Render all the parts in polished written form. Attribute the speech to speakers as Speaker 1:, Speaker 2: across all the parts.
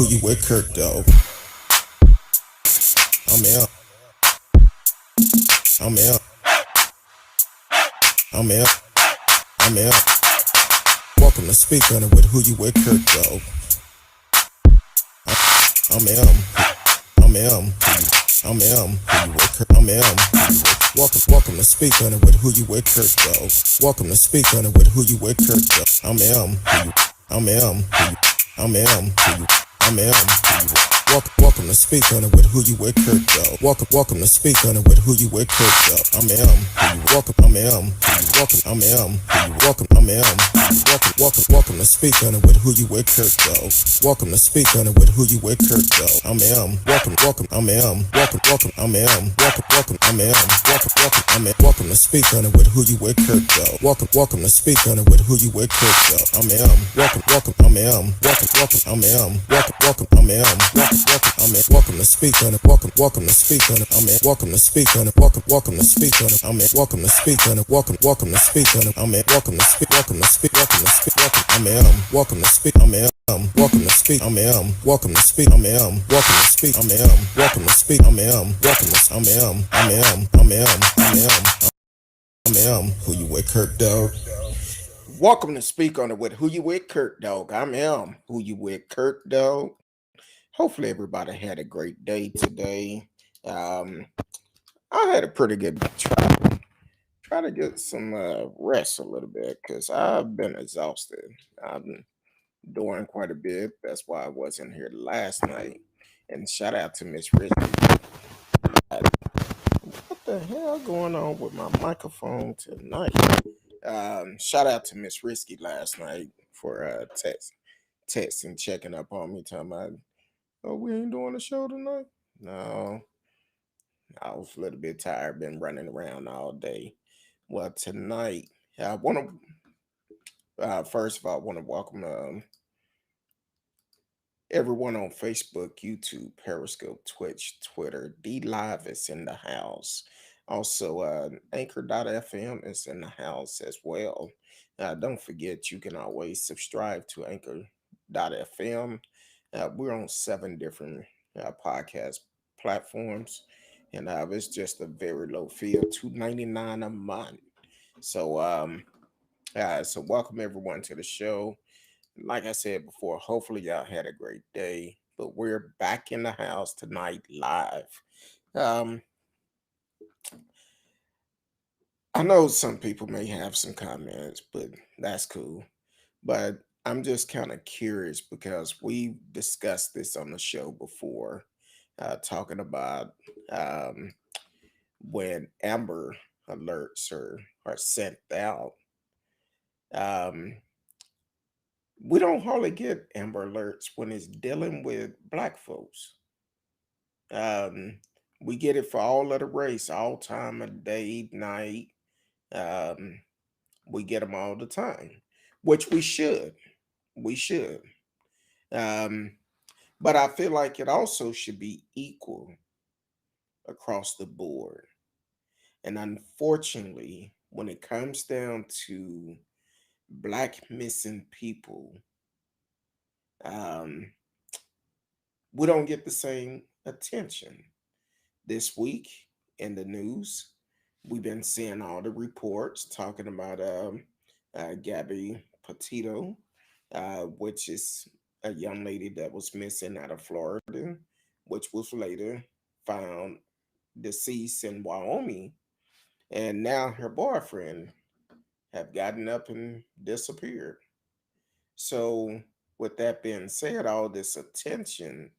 Speaker 1: who you with, Kirk, though. I'm out. I'm out. I'm out. I'm out. Welcome to Speak on it with who you with, Kirk, though. I'm out. I'm out. I'm out. I'm out. Welcome to Speak on it with who you with, Kirk, though. Welcome to Speak on it with who you with, Kirk, though. I'm out. I'm out. I'm out. I'm out. Welcome to Speak on it with who you with, Kirk, though. Welcome to Speak on it with who you with, Kirk, though. I'm welcome. I'm welcome. I'm welcome. I'm welcome to Speak on it with who you with, Kirk, though. Welcome to Speak on it with who you with, Kirk, though. I'm welcome. I'm welcome. I'm welcome. I'm welcome to Speak on it with who you with, Kirk, though. Welcome to Speak on it with who you with, Kirk, though. I'm welcome. I'm welcome. I'm welcome. I'm welcome to Speak on it. Welcome to Speak on it. I'm welcome to Speak on it. Welcome to Speak on it. I'm welcome to Speak on it. Welcome to Speak on it. I'm welcome to speak. Welcome to speak. Welcome to speak. I'm welcome to speak. I'm welcome to speak. I'm welcome to speak. I'm welcome to speak. I'm welcome to speak. I'm welcome to. I'm who you with, Kirk, dog. Welcome to Speak on it with who you with, Kirk, dog. I'm who you with, Kirk, dog. Hopefully everybody had a great day today. I had a pretty good try to get some rest a little bit because I've been exhausted. I've been doing quite a bit. That's why I wasn't here last night. And shout out to Miss Richie. What the hell going on with my microphone tonight? Shout out to Miss Risky last night for texting, checking up on me, talking about, oh, we ain't doing a show tonight. No, I was a little bit tired, been running around all day. Well, tonight, I want to, first of all, I want to welcome everyone on Facebook, YouTube, Periscope, Twitch, Twitter. D Live is in the house. Also, Anchor.fm is in the house as well. Don't forget, you can always subscribe to Anchor.fm. We're on 7 different podcast platforms, and it's just a very low fee of $2.99 a month. So welcome everyone to the show. Like I said before, hopefully y'all had a great day. But we're back in the house tonight live. I know some people may have some comments, but that's cool. But I'm just kind of curious because we discussed this on the show before, talking about when Amber alerts are sent out. Um, we don't hardly get Amber alerts when it's dealing with black folks. Um, we get it for all of the race, all time of day, night. Um, we get them all the time, which we should. We should. Um, but I feel like it also should be equal across the board. And unfortunately, when it comes down to black missing people, um, we don't get the same attention. This week in the news, we've been seeing all the reports talking about Gabby Petito, which is a young lady that was missing out of Florida, which was later found deceased in Wyoming, and now her boyfriend have gotten up and disappeared. So, with that being said, all this attention,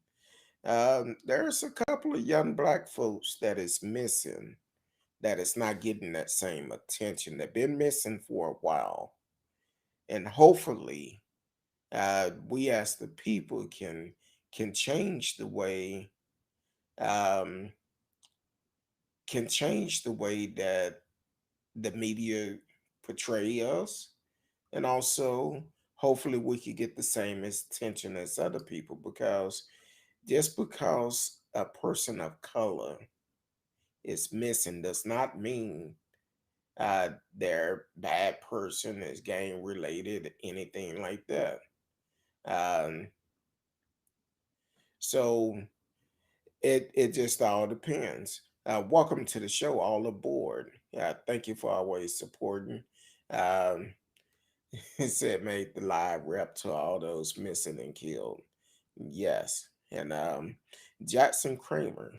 Speaker 1: there's a couple of young black folks that is missing, that is not getting that same attention. They've been missing for a while, and hopefully, we as the people can change the way um, that the media portray us, and also hopefully we could get the same attention as other people, because just because a person of color is missing does not mean they're bad person, is gang related, anything like that. Um, So it just all depends. Welcome to the show, all aboard. Thank you for always supporting. Um, it said made the live rep to all those missing and killed. Yes, and Jackson Kramer,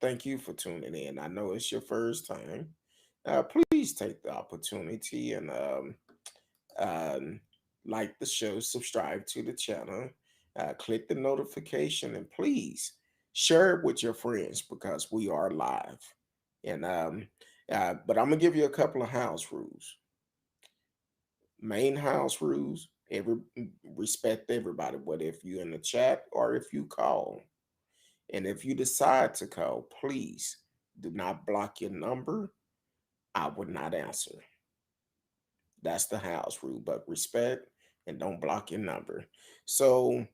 Speaker 1: thank you for tuning in. I know it's your first time. Please take the opportunity and um, like the show, subscribe to the channel, click the notification, and please share it with your friends because we are live. And but I'm gonna give you a couple of house rules. Main house rules: respect everybody, whether if you in the chat or if you call. And if you decide to call, please do not block your number. I would not answer. That's the house rule. But respect and don't block your number. So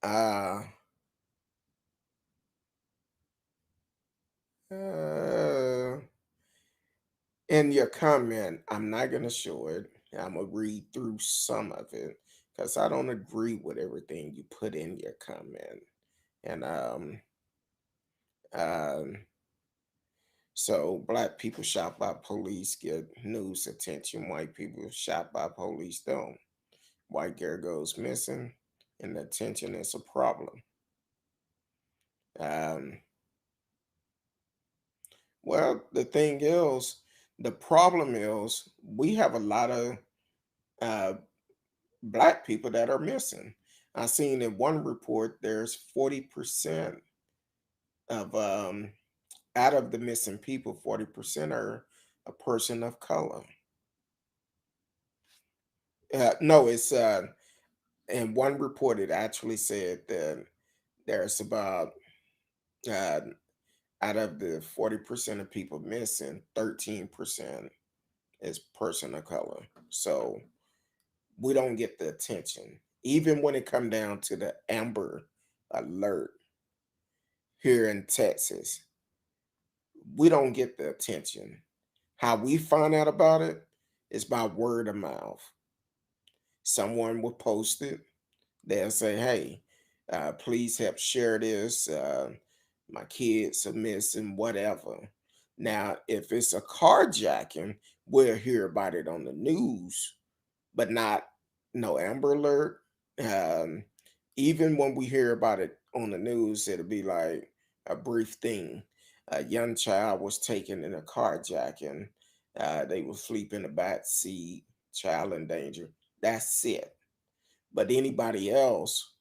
Speaker 1: uh uh in your comment, I'm not gonna show it. I'm gonna read through some of it because I don't agree with everything you put in your comment. And um so black people shot by police get news attention. White people shot by police don't. White girl goes missing, and the attention is a problem. Um, well, the thing is, the problem is we have a lot of uh, black people that are missing. I seen in one report there's 40% of out of the missing people, 40% are a person of color. No, it's in one report it actually said that there's about uh, out of the 40% of people missing, 13% is person of color. So we don't get the attention. Even when it come down to the Amber Alert here in Texas, we don't get the attention. How we find out about it is by word of mouth. Someone will post it. They'll say, hey, please help share this. My kids are missing, whatever. Now, if it's a carjacking, we'll hear about it on the news, but not no Amber Alert. Um, Even when we hear about it on the news, it'll be like a brief thing. A young child was taken in a carjacking. They were asleep in the back seat, child in danger. That's it. But anybody else,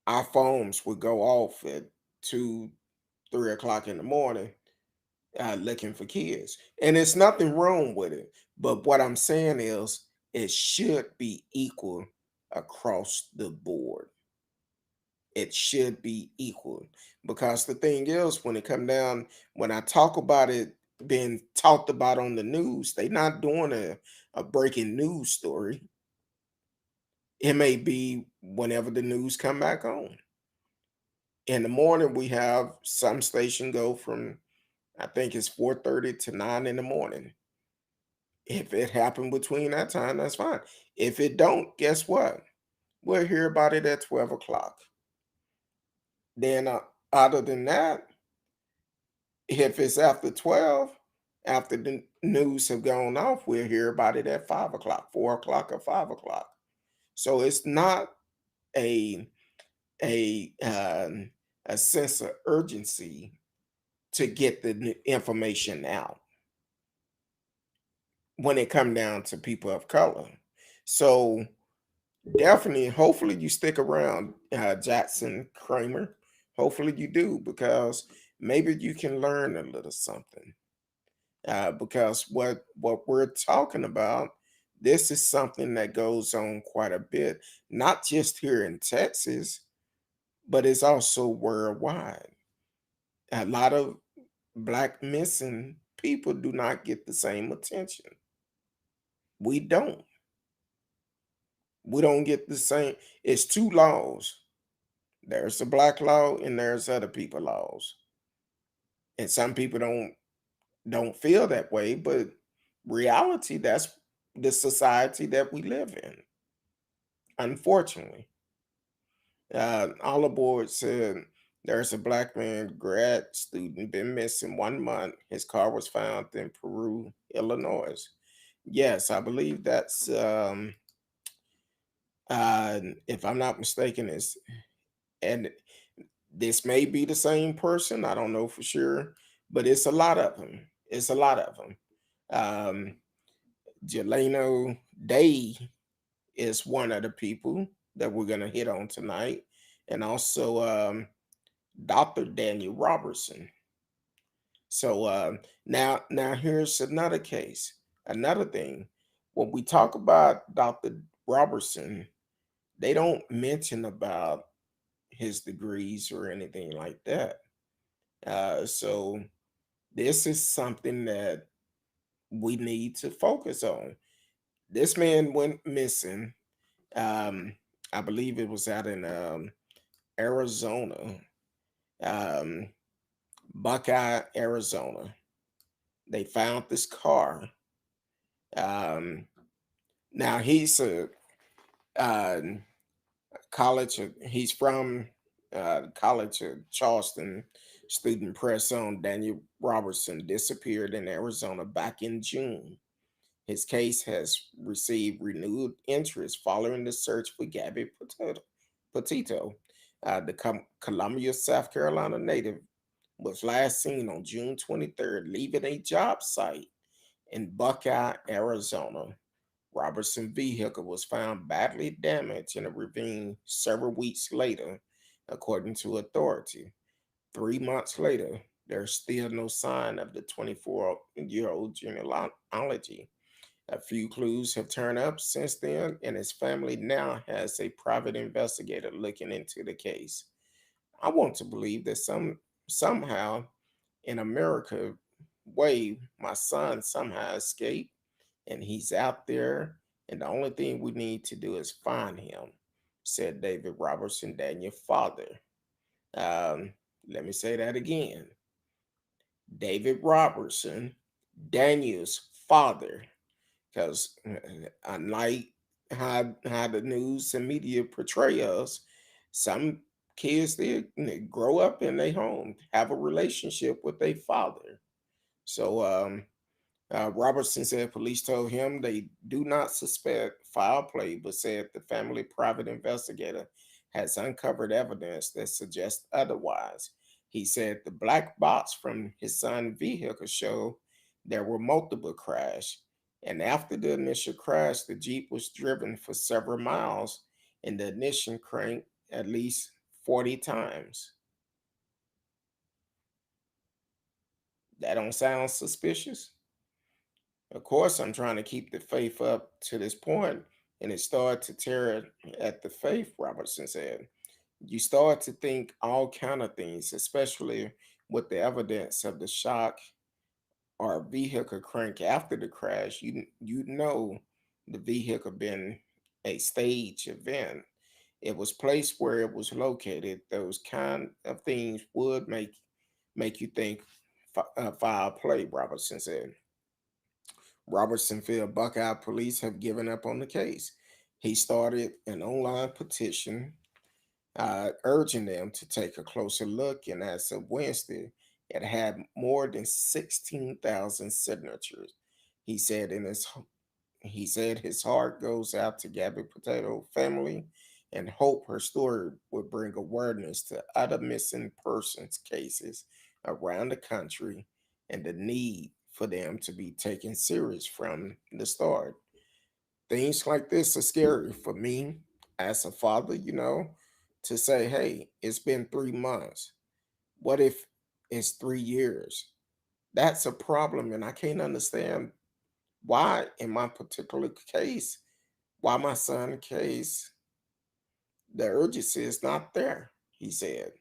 Speaker 1: our phones would go off at 2, 3 o'clock in the morning looking for kids. And it's nothing wrong with it. But what I'm saying is it should be equal across the board. It should be equal. Because the thing is, when it come down, when I talk about it being talked about on the news, they not doing a breaking news story. It may be whenever the news come back on. In the morning, we have some station go from, I think it's 4:30 to 9 in the morning. If it happened between that time, that's fine. If it don't, guess what? We'll hear about it at 12 o'clock. Then other than that, if it's after 12, after the news have gone off, we'll hear about it at 5 o'clock, 4 o'clock, or 5 o'clock. So it's not a a um, a sense of urgency to get the information out when it come down to people of color. So definitely, hopefully you stick around, Jackson Kramer. Hopefully you do, because maybe you can learn a little something. Because what we're talking about, this is something that goes on quite a bit, not just here in Texas, but it's also worldwide. A lot of black missing people do not get the same attention. We don't. We don't get the same. It's two laws. There's the black law and there's other people laws. And some people don't feel that way, but reality, that's the society that we live in. Unfortunately. All aboard said there's a black man, grad student, been missing 1 month. His car was found in Peru, Illinois. Yes, I believe that's, if I'm not mistaken, is and this may be the same person. I don't know for sure, but it's a lot of them. It's a lot of them. Um, Jelani Day is one of the people that we're gonna hit on tonight, and also Dr. Daniel Robertson. So now here's another case, another thing. When we talk about Dr. Robertson, they don't mention about his degrees or anything like that. So this is something that we need to focus on. This man went missing. Um, I believe it was out in Arizona, um, Buckeye, Arizona. They found this car. Um, Now he's a uh, college. He's from College of Charleston. Student press on Daniel Robertson disappeared in Arizona back in June. His case has received renewed interest following the search for Gabby Petito. The Columbia, South Carolina native was last seen on June 23rd leaving a job site in Buckeye, Arizona. Robertson's vehicle was found badly damaged in a ravine several weeks later, according to authority. 3 months later, there's still no sign of the 24-year-old genealogy. A few clues have turned up since then, and his family now has a private investigator looking into the case. I want to believe that somehow in America way my son somehow escaped and he's out there, and the only thing we need to do is find him, said David Robertson, Daniel's father. Um, Let me say that again. David Robertson, Daniel's father, because unlike how the news and media portray us, some kids they grow up in their home, have a relationship with their father. So Robertson said police told him they do not suspect foul play, but said the family private investigator has uncovered evidence that suggests otherwise. He said the black box from his son's vehicle showed there were multiple crashes, and after the initial crash, the Jeep was driven for several miles, and the ignition cranked at least 40 times. That don't sound suspicious? Of course, I'm trying to keep the faith up to this point, and it started to tear at the faith, Robertson said. You start to think all kind of things, especially with the evidence of the shock or vehicle crank after the crash. You know the vehicle been a stage event. It was placed where it was located. Those kind of things would make you think foul play, Robertson said. Robertsonville Buckeye police have given up on the case. He started an online petition urging them to take a closer look, and as of Wednesday, it had more than 16,000 signatures. He said in his he said his heart goes out to Gabby Potato family and hope her story would bring awareness to other missing persons cases around the country and the need for them to be taken serious from the start. Things like this are scary for me as a father, to say, hey, it's been 3 months. What if it's 3 years? That's a problem, and I can't understand why in my particular case, why my son case, the urgency is not there, he said.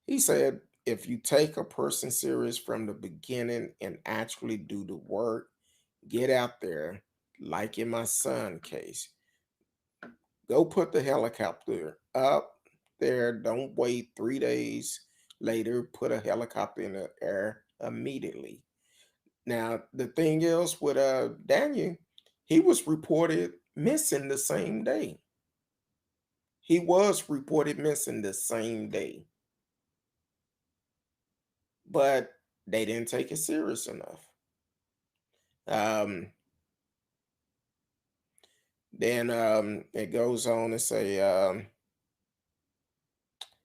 Speaker 1: He said, if you take a person serious from the beginning and actually do the work, get out there, like in my son case, go put the helicopter up there. Don't wait 3 days later, put a helicopter in the air immediately. Now, the thing is with Daniel, he was reported missing the same day. He was reported missing the same day, but they didn't take it serious enough. Um, then it goes on to say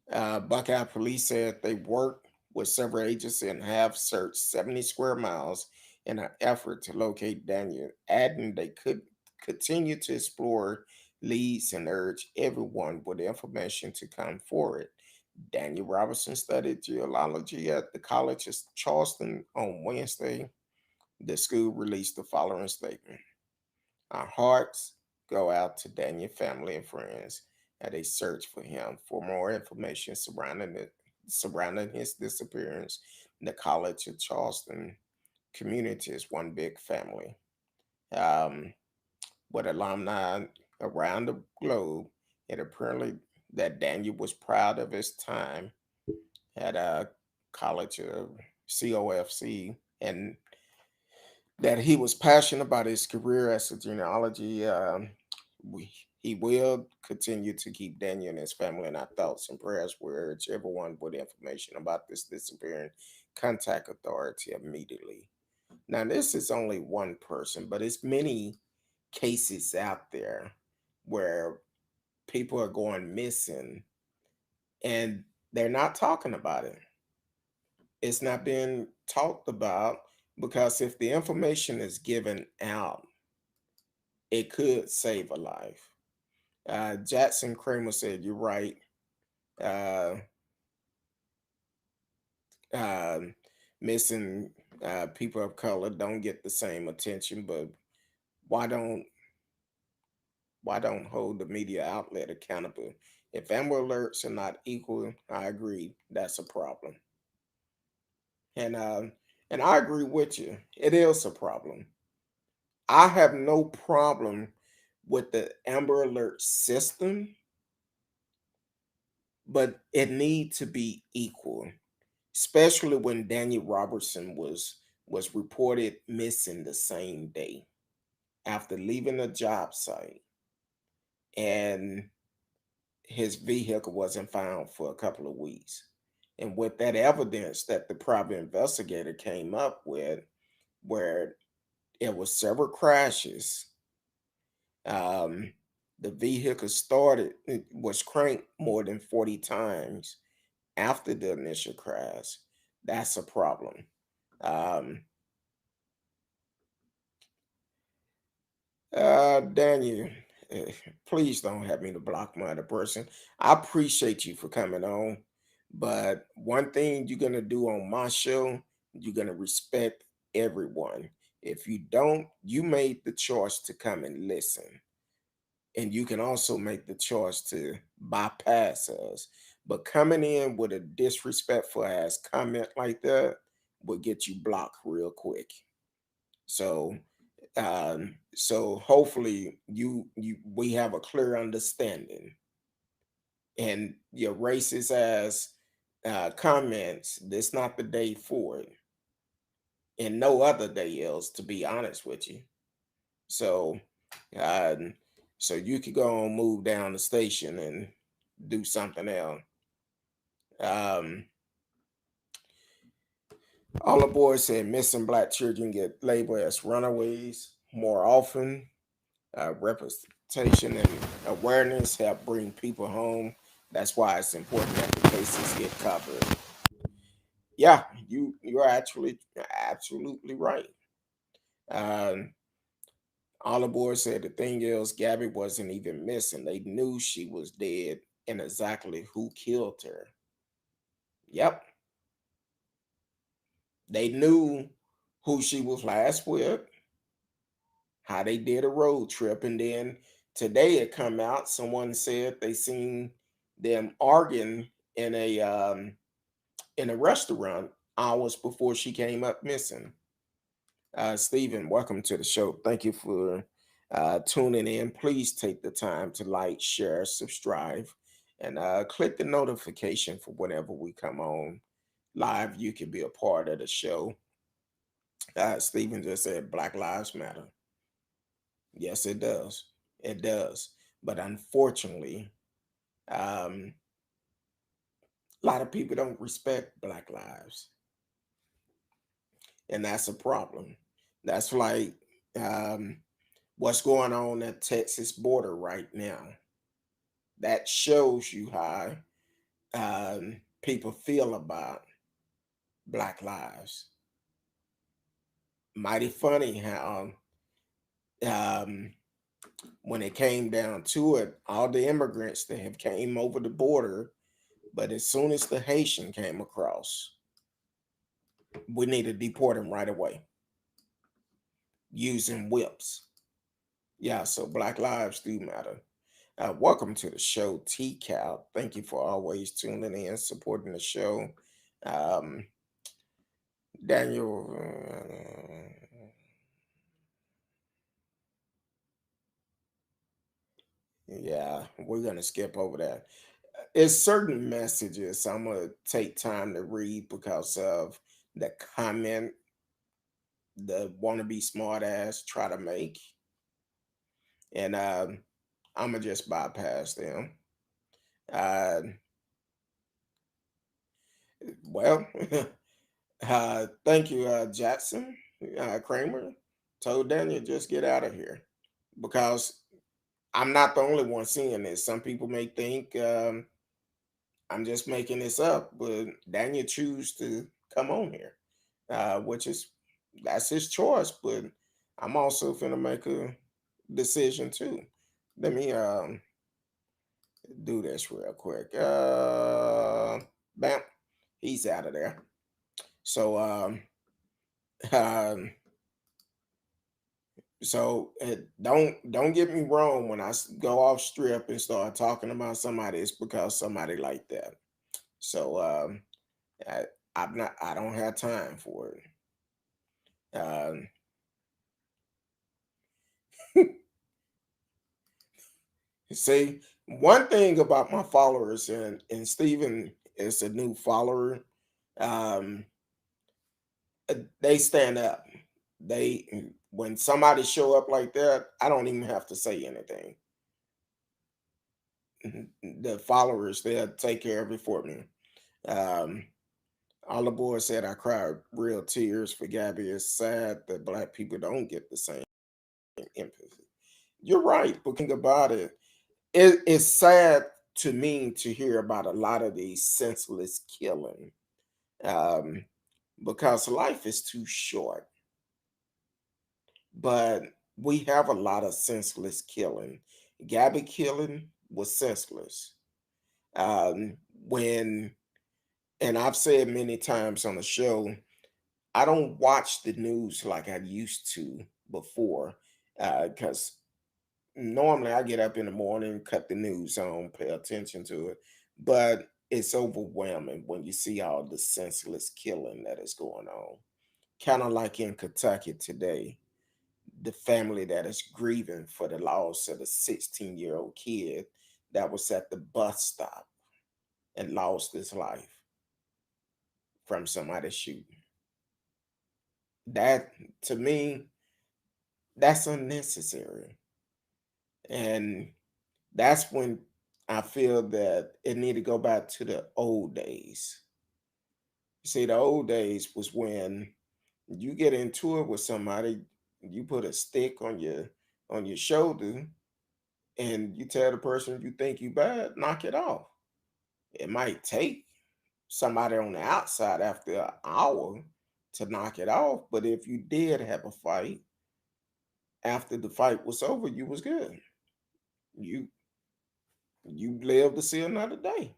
Speaker 1: Buckeye police said they worked with several agencies and have searched 70 square miles in an effort to locate Daniel, adding they could continue to explore leads and urge everyone with information to come forward. Daniel Robertson studied geology at the College of Charleston on Wednesday. The school released the following statement. Our hearts go out to Daniel's family and friends as they search for him. For more information surrounding his disappearance, the College of Charleston community is one big family. Um, with alumni around the globe, it apparently that Daniel was proud of his time at a college of COFC and that he was passionate about his career as a genealogy. We, he will continue to keep Daniel and his family in our thoughts and prayers. We urge everyone with information about this disappearance, contact authority immediately. Now, this is only one person, but it's many cases out there where people are going missing and they're not talking about it. It's not being talked about because if the information is given out, it could save a life. Jackson Kramer said, "You're right. Uh, um, Missing people of color don't get the same attention, but why don't why don't hold the media outlet accountable? If Amber Alerts are not equal, I agree that's a problem, and and I agree with you. It is a problem. I have no problem with the Amber Alert system, but it needs to be equal, especially when Daniel Robertson was reported missing the same day after leaving a job site, and his vehicle wasn't found for a couple of weeks. And with that evidence that the private investigator came up with, where it was several crashes, um, the vehicle started, it was cranked more than 40 times after the initial crash. That's a problem. Um, Daniel, eh, please don't have me to block my other person. I appreciate you for coming on, but one thing you're gonna do on my show, you're gonna respect everyone. If you don't, you made the choice to come and listen, and you can also make the choice to bypass us. But coming in with a disrespectful ass comment like that will get you blocked real quick. So so hopefully you we have a clear understanding, and your racist ass comments, this not the day for it, and no other day else, to be honest with you. So um so you could go and move down the station and do something else. um all the boys said missing black children get labeled as runaways more often. Representation and awareness help bring people home. That's why it's important that the cases get covered. Yeah, you're actually absolutely right. Um, all the boys said the thing is, Gabby wasn't even missing. They knew she was dead and exactly who killed her. Yep, they knew who she was last with, how they did a road trip, and then today it come out. Someone said they seen them arguing in a restaurant hours before she came up missing. Stephen, welcome to the show. Thank you for tuning in. Please take the time to like, share, subscribe, and click the notification for whenever we come on live. You can be a part of the show. Stephen just said Black Lives Matter. Yes, it does. It does. But unfortunately, Um, a lot of people don't respect Black lives, and that's a problem. That's like um, what's going on at Texas border right now. That shows you how people feel about Black lives. Mighty funny how um, when it came down to it, all the immigrants that have came over the border, but as soon as the Haitian came across, we need to deport him right away using whips. Yeah, so Black lives do matter. Welcome to the show, T-Cal. Thank you for always tuning in, supporting the show. Um, Daniel, yeah, we're going to skip over that. It's certain messages I'm going to take time to read because of the comment the wannabe smart ass try to make. And I'm going to just bypass them. Uh, well, thank you, Jackson. Kramer told Daniel, just get out of here because I'm not the only one seeing this. Some people may think I'm just making this up, but Daniel choose to come on here, which is that's his choice. But I'm also finna make a decision too. Let me do this real quick. Bam, he's out of there. So um, don't get me wrong. When go off strip and start talking about somebody, it's because somebody like that. So I, I'm not. I don't have time for it. Um, see, one thing about my followers, and Steven is a new follower. Um, they stand up. They when somebody show up like that, I don't even have to say anything. The followers, they'll take care of it for me. Um, all the boys said I cried real tears for Gabby. It's sad that Black people don't get the same empathy. You're right, but think about it. It's sad to me to hear about a lot of these senseless killing, um, because life is too short. But we have a lot of senseless killing. Gabby killing was senseless. When and I've said many times on the show, I don't watch the news like I used to before, because normally I get up in the morning, cut the news on, pay attention to it, but it's overwhelming when you see all the senseless killing that is going on. Kind of like in Kentucky today, the family that is grieving for the loss of a 16-year-old kid that was at the bus stop and lost his life from somebody shooting. That to me, that's unnecessary. And that's when I feel that it need to go back to the old days. You see, the old days was when you get into it with somebody, you put a stick on your shoulder, and you tell the person you think you bad, knock it off. It might take somebody on the outside after an hour to knock it off, but if you did have a fight, after the fight was over, you was good. You you lived to see another day.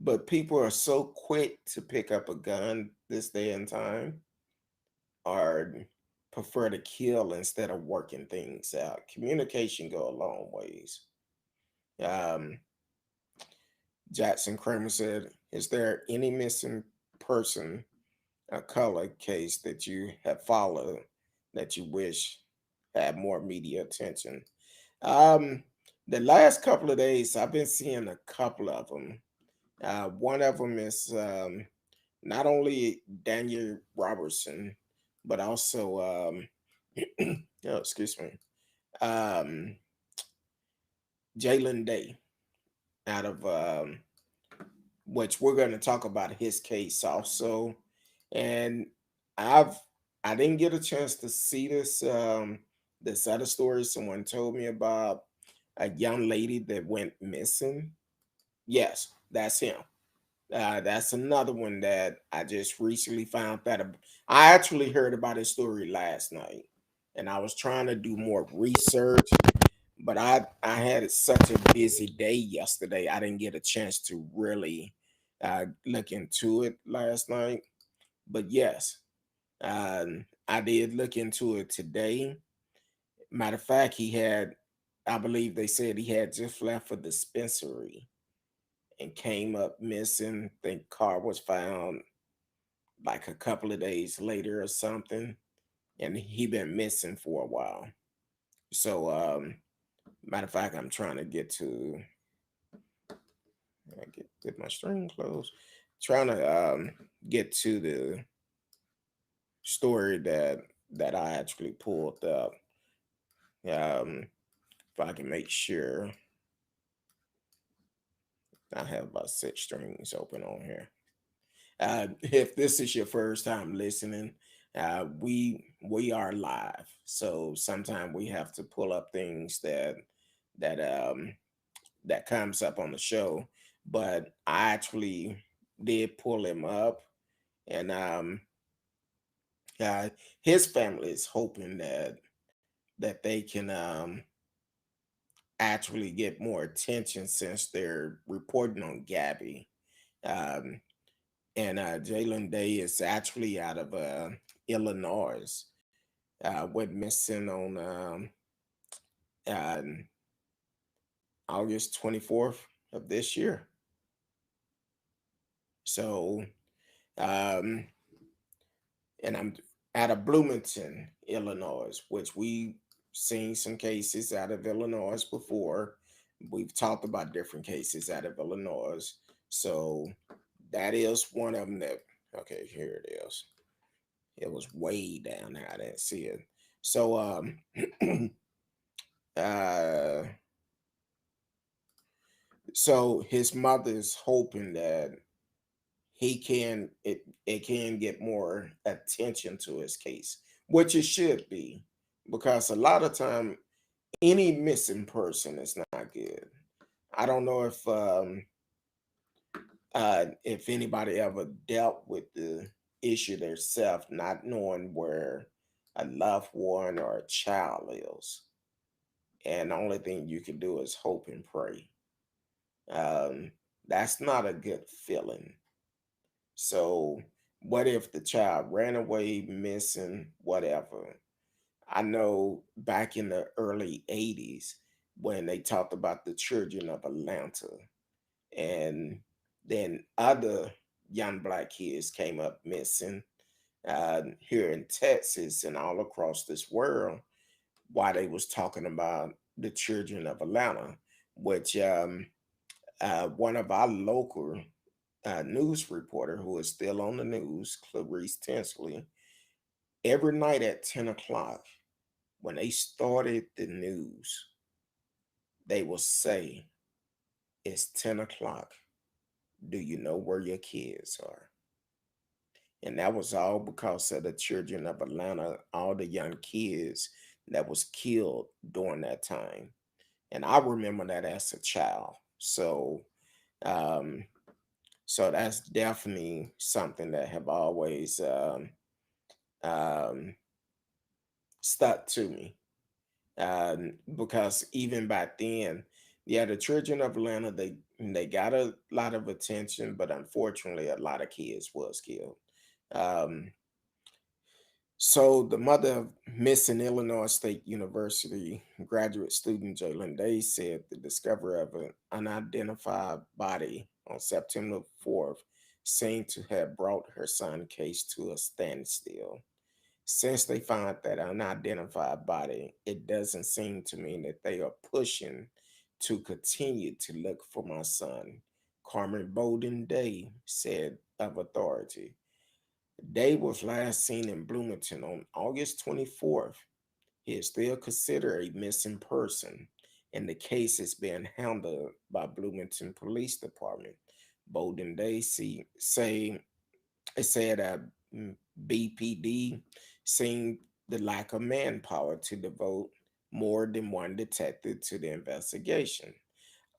Speaker 1: But people are so quick to pick up a gun this day and time, or prefer to kill instead of working things out. Communication go a long ways. Um, Jackson Kramer said, "Is there any missing person, a color case that you have followed that you wish had more media attention?" Um, the last couple of days, I've been seeing a couple of them. One of them is not only Daniel Robertson, but also, oh, excuse me, um, Jalen Day. out of which we're going to talk about his case also. And I've I didn't get a chance to see this other story someone told me about a young lady that went missing. Yes, that's him. That's another one that I just recently found that I actually heard about his story last night, and I was trying to do more research, but I had such a busy day yesterday. I didn't get a chance to really look into it last night. But yes, I did look into it today. Matter of fact, I believe they said he had just left a dispensary and came up missing. Think car was found like a couple of days later or something, and he been missing for a while. So, matter of fact, I'm trying to get my string closed. Trying to get to the story that I actually pulled up. If I can make sure I have about six strings open on here. If this is your first time listening, we are live, so sometimes we have to pull up things that that comes up on the show. But I actually did pull him up, and uh, his family is hoping that they can actually get more attention since they're reporting on Gabby. Um, and Jalen Day is actually out of Illinois. Went missing on uh, August 24th of this year. So, um, and I'm out of Bloomington, Illinois, which we seen some cases out of Illinois before. We've talked about different cases out of Illinois. So that is one of them that, okay, here it is. It was way down there. I didn't see it. So, uh, so his mother's hoping that it can get more attention to his case, which it should be, because a lot of time any missing person is not good. I don't know if anybody ever dealt with the issue themselves, not knowing where a loved one or a child is, and the only thing you can do is hope and pray. Um, that's not a good feeling. So, what if the child ran away, missing, whatever? I know back in the early 80s when they talked about the children of Atlanta, and then other young black kids came up missing here in Texas and all across this world, why they was talking about the children of Atlanta, which one of our local news reporter who is still on the news, Clarice Tinsley, every night at 10 o'clock, when they started the news, they will say, it's 10 o'clock. Do you know where your kids are? And that was all because of the children of Atlanta, all the young kids that was killed during that time. And I remember that as a child. Um, so that's definitely something that have always um, stuck to me. Because even back then, yeah, the children of Atlanta, they got a lot of attention, but unfortunately, a lot of kids was killed. Um, so the mother of missing Illinois State University graduate student Jalen Day said the discovery of an unidentified body on September 4th seemed to have brought her son case to a standstill. Since they found that unidentified body, it doesn't seem to me that they are pushing to continue to look for my son, Carmen Bolden Day said of authority. Day was last seen in Bloomington on August 24th. He is still considered a missing person, and the case is being handled by Bloomington Police Department. Bolden Day say it said BPD seen the lack of manpower to devote more than one detective to the investigation.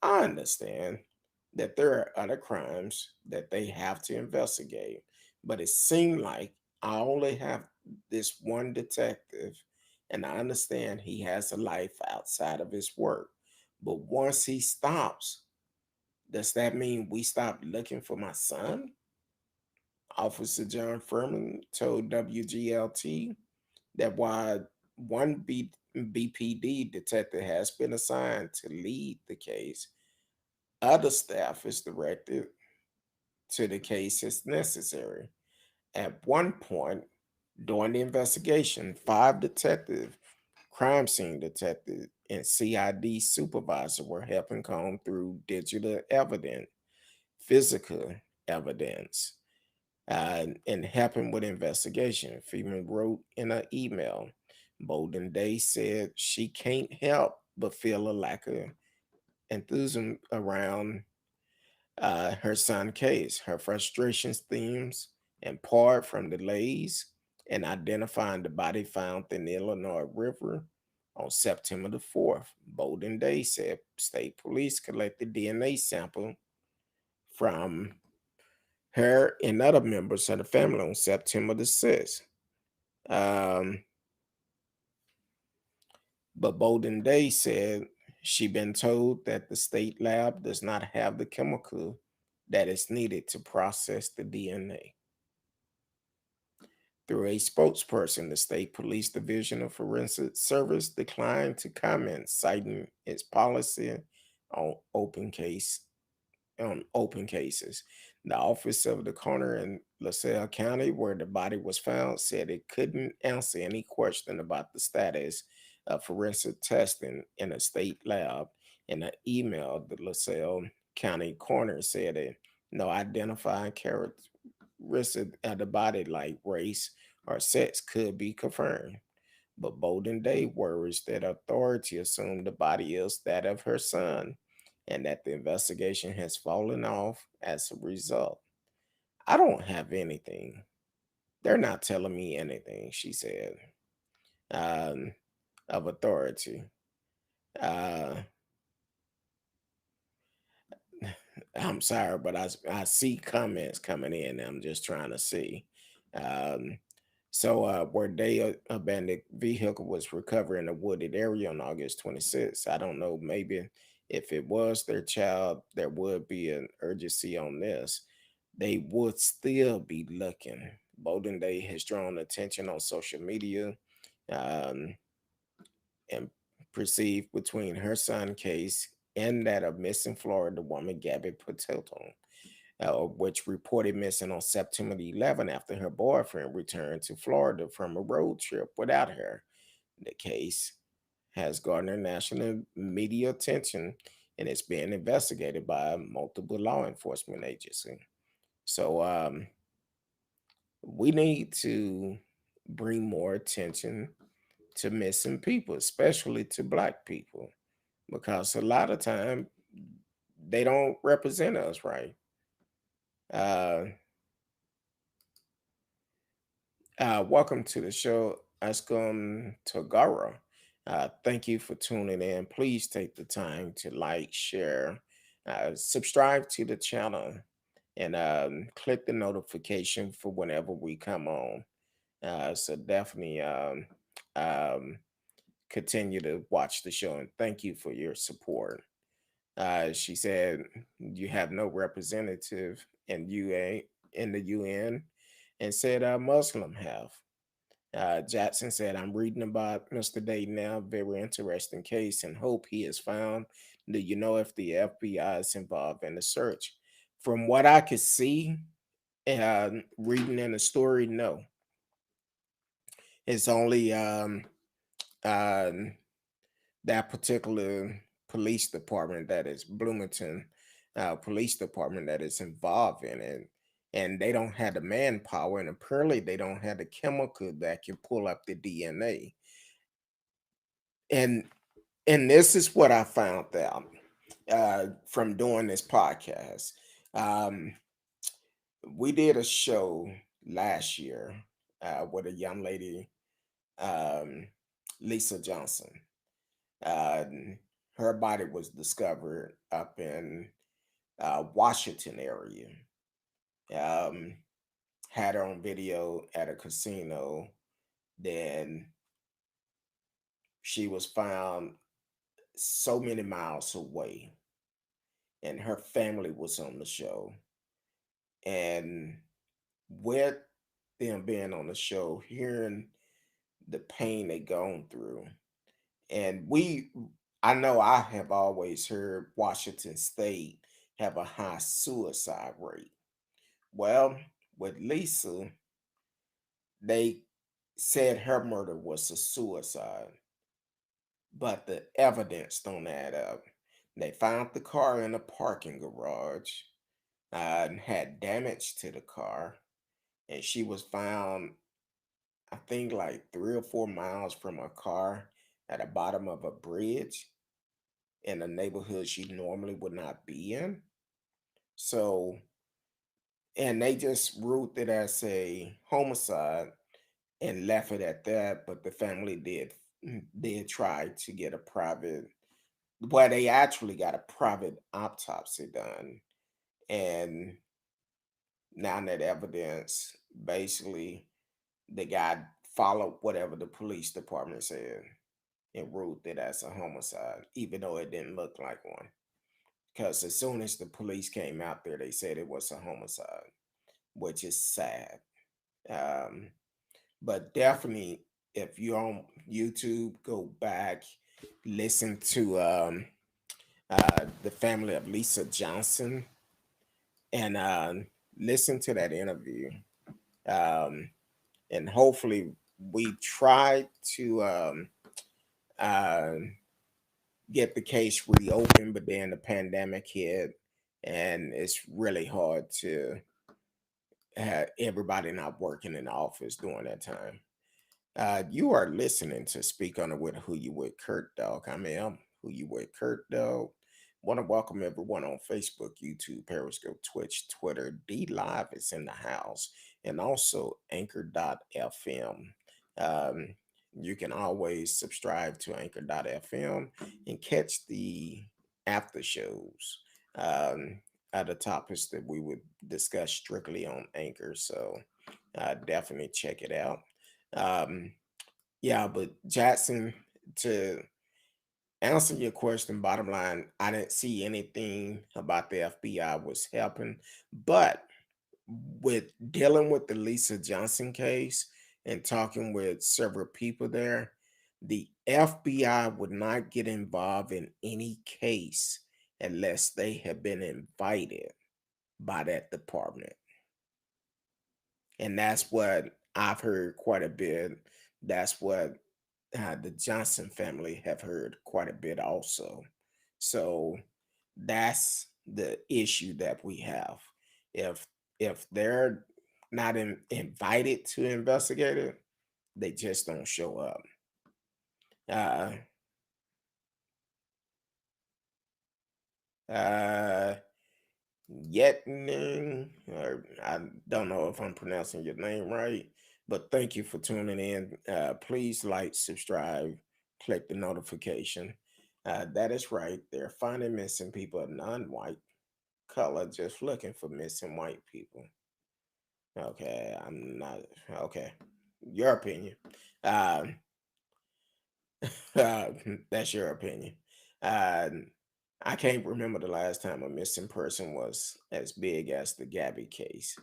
Speaker 1: I understand that there are other crimes that they have to investigate, but it seemed like I only have this one detective, and I understand he has a life outside of his work. But once he stops, does that mean we stop looking for my son? Officer John Furman told WGLT that while one BPD detective has been assigned to lead the case, other staff is directed to the case as necessary. At one point during the investigation, five detectives, crime scene detective, and CID supervisor were helping comb through digital evidence, physical evidence, and helping with investigation. Freeman wrote in an email. Bolden Day said she can't help but feel a lack of enthusiasm around her son case. Her frustrations themes in part from delays in identifying the body found in the Illinois River on September the 4th. Bolden Day said state police collected DNA sample from her and other members of the family on September the 6th. Um, but Bolden Day said she been told that the state lab does not have the chemical that is needed to process the DNA. Through a spokesperson, the State Police Division of Forensic Service declined to comment, citing its policy on open cases. The office of the coroner in LaSalle County, where the body was found, said it couldn't answer any question about the status of forensic testing in a state lab. In an email, the LaSalle County coroner said that no identifying characteristic of the body like race or sex could be confirmed. But Bolden Day worries that authority assumed the body is that of her son and that the investigation has fallen off as a result. I don't have anything. They're not telling me anything, she said, um, of authority. Uh, I'm sorry, but I see comments coming in. I'm just trying to see. Um, where they abandoned vehicle was recovered in a wooded area on August 26th. I don't know, maybe if it was their child, there would be an urgency on this. They would still be looking. Bolden Day has drawn attention on social media um, and perceived between her son case and that of missing Florida woman Gabby Petito, which reported missing on September 11 after her boyfriend returned to Florida from a road trip without her. The case has garnered national media attention and is being investigated by multiple law enforcement agencies. So we need to bring more attention to missing people, especially to Black people, because a lot of time they don't represent us right. Uh, Welcome to the show, Askum Togara. Thank you for tuning in. Please take the time to like, share, subscribe to the channel, and click the notification for whenever we come on. So definitely um, continue to watch the show, and thank you for your support. She said you have no representative in the UN, and said Muslim have. Jackson said, I'm reading about Mr. Day now. Very interesting case and hope he is found. Do you know if the FBI is involved in the search? From what I could see, reading in the story, no. It's only um, that particular police department that is Bloomington Police Department that is involved in it. And they don't have the manpower, and apparently they don't have the chemical that can pull up the DNA. And And this is what I found out from doing this podcast. Um, we did a show last year with a young lady, um, Lisa Johnson. Uh, Her body was discovered up in Washington area. Um, had her on video at a casino. Then she was found so many miles away, and her family was on the show. And with them being on the show, hearing the pain they gone through, and I know I have always heard Washington State have a high suicide rate. Well, with Lisa, they said her murder was a suicide, but the evidence don't add up. They found the car in a parking garage and had damage to the car, and she was found, I think, like 3 or 4 miles from her car at the bottom of a bridge in a neighborhood she normally would not be in. So, and they just ruled it as a homicide and left it at that. But the family did try to get a private, well, they actually got a private autopsy done, and now that evidence, basically the guy followed whatever the police department said and ruled it as a homicide, even though it didn't look like one. Because as soon as the police came out there, they said it was a homicide, which is sad. Um, but definitely, if you're on YouTube, go back, listen to the family of Lisa Johnson, and listen to that interview. Um, and hopefully, we try to uh, get the case reopened, but then the pandemic hit, and it's really hard to have everybody not working in the office during that time. You are listening to Speak On It with Who You With Kurt Dog. I mean, I'm Who You With Kurt Dog. Want to welcome everyone on Facebook, YouTube, Periscope, Twitch, Twitter. D Live is in the house, and also Anchor.fm. Um, you can always subscribe to Anchor.fm and catch the after shows. Um, Other topics that we would discuss strictly on Anchor. So definitely check it out. Um, yeah, but Jackson, to answer your question, bottom line, I didn't see anything about the FBI was helping, but with dealing with the Lisa Johnson case and talking with several people there, the FBI would not get involved in any case unless they have been invited by that department. And that's what I've heard quite a bit. That's what the Johnson family have heard quite a bit also. So that's the issue that we have. If if they're not invited to investigate it, they just don't show up. Uh, uh, Yetning, or I don't know if I'm pronouncing your name right, but thank you for tuning in. Please like, subscribe, click the notification. That is right. They're finding missing people of non-white color, just looking for missing white people. Okay, I'm not okay. Your opinion. Um, uh, that's your opinion. Uh, I can't remember the last time a missing person was as big as the Gabby case.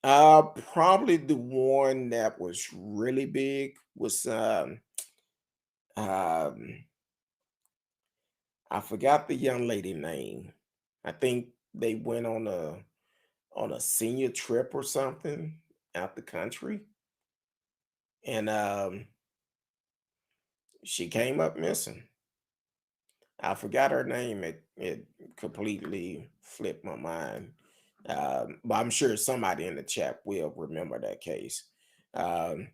Speaker 1: Probably the one that was really big was um I forgot the young lady name. I think they went on a senior trip or something out the country, and she came up missing. I forgot her name. It completely flipped my mind. But I'm sure somebody in the chat will remember that case. Um,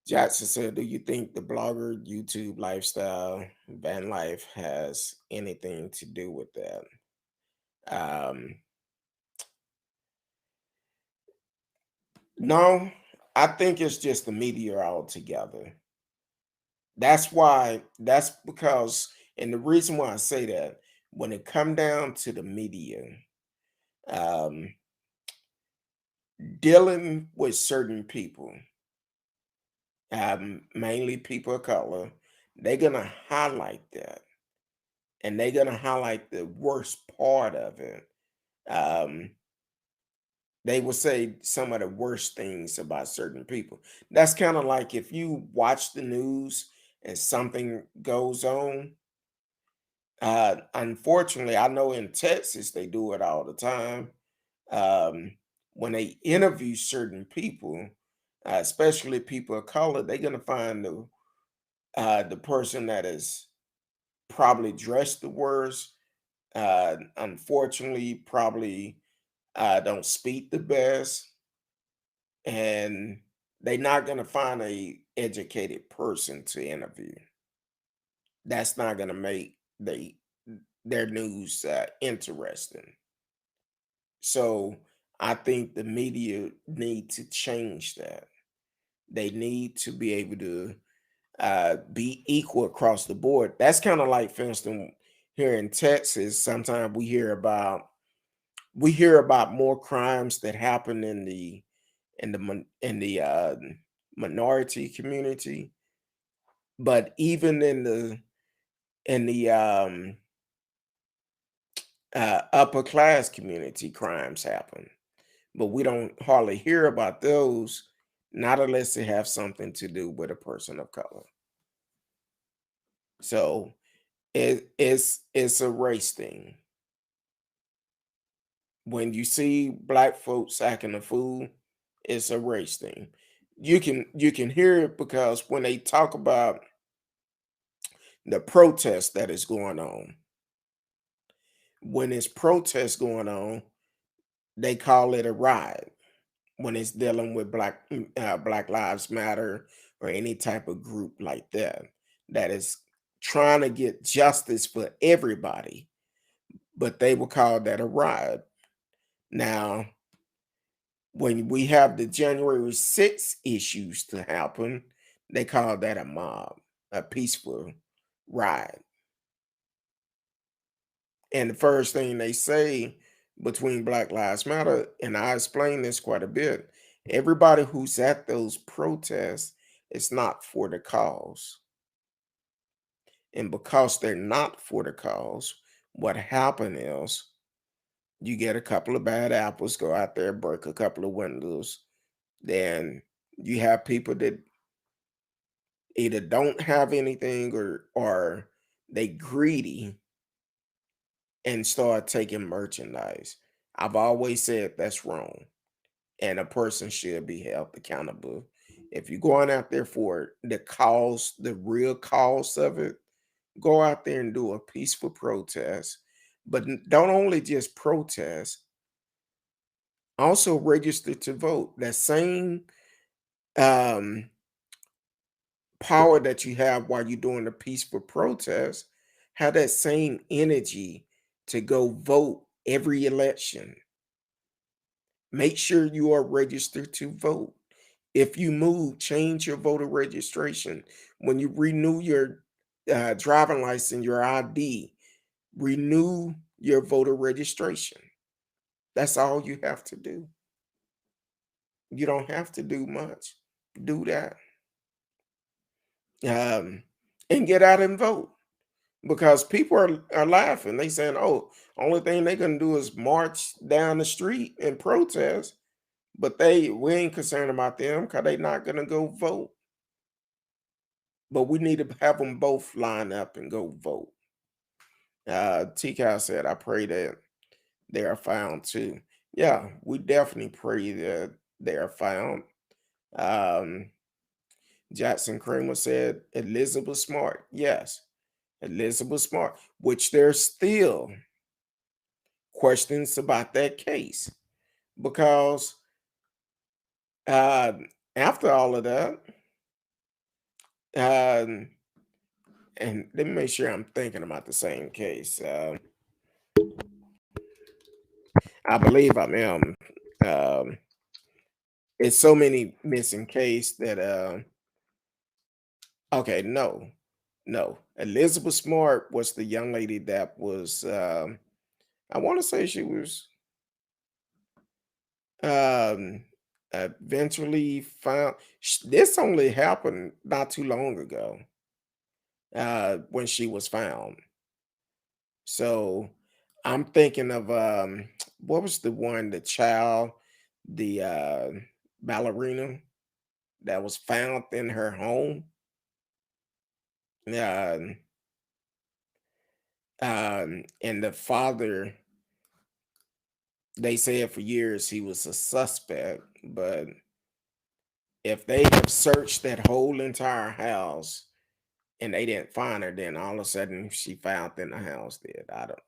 Speaker 1: Jackson said, "Do you think the blogger YouTube lifestyle van life has anything to do with that?" Um, no, I think it's just the media altogether. That's because, and the reason why I say that, when it come down to the media, um, dealing with certain people, mainly people of color, they're gonna highlight that, and they're gonna highlight the worst part of it. Um, they will say some of the worst things about certain people. That's kind of like if you watch the news and something goes on. Unfortunately, I know in Texas they do it all the time. Um, when they interview certain people, especially people of color, they're gonna find the person that is probably dressed the worst. Unfortunately, probably don't speak the best, and they're not gonna find a educated person to interview. That's not gonna make their news interesting. So I think the media need to change that. They need to be able to be equal across the board. That's kind of like, for instance, here in Texas. Sometimes we hear about more crimes that happen in the minority community, but even in the upper class community, crimes happen. But we don't hardly hear about those, not unless they have something to do with a person of color. So it's a race thing. When you see black folks acting a fool, it's a race thing. You can hear it because when they talk about the protest that is going on, when it's protest going on, they call it a riot. When it's dealing with Black Lives Matter or any type of group like that that is trying to get justice for everybody, but they will call that a riot. Now, when we have the January 6th issues to happen, they call that a mob, a peaceful riot. And the first thing they say between Black Lives Matter, and I explain this quite a bit, everybody who's at those protests is not for the cause. And because they're not for the cause, what happened is you get a couple of bad apples, go out there, break a couple of windows. Then you have people that either don't have anything or they greedy and start taking merchandise. I've always said that's wrong, and a person should be held accountable. If you're going out there for the cause, the real cause of it, go out there and do a peaceful protest. But don't only just protest, also register to vote. That same um, power that you have while you're doing a peaceful protest, have that same energy to go vote every election. Make sure you are registered to vote. If you move, change your voter registration. When you renew your driving license, your ID, renew your voter registration. That's all you have to do. You don't have to do much. Do that. Um, and get out and vote. Because people are laughing. They saying, "Oh, only thing they gonna do is march down the street and protest." But we ain't concerned about them because they not gonna go vote. But we need to have them both line up and go vote. T-Cal said, "I pray that they are found too." Yeah, we definitely pray that they are found. Um, Jackson Kramer said, "Elizabeth Smart." Yes, Elizabeth Smart, which there's still questions about that case because uh, after all of that. Um, and let me make sure I'm thinking about the same case. I believe I am. Um, it's so many missing case that okay, no, no. Elizabeth Smart was the young lady that was I want to say she was um eventually found. This only happened not too long ago when she was found. So I'm thinking of what was the one, the child, the ballerina that was found in her home. Um, and the father, they said for years he was a suspect, but if they have searched that whole entire house and they didn't find her, then all of a sudden she found in the house dead. I don't.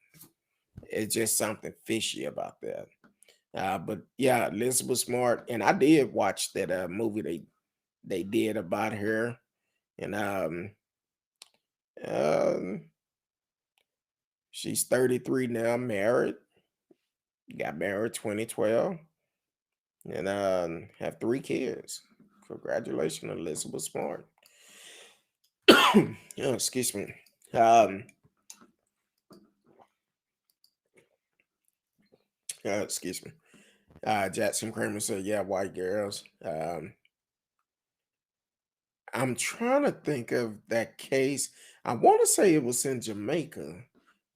Speaker 1: It's just something fishy about that. But yeah, Elizabeth Smart, and I did watch that movie they did about her, and um, she's 33 now, married, got married 2012, and have 3 kids. Congratulations, Elizabeth Smart. Yeah, excuse me. Um, excuse me. Jackson Kramer said, "Yeah, white girls." I'm trying to think of that case. I want to say it was in Jamaica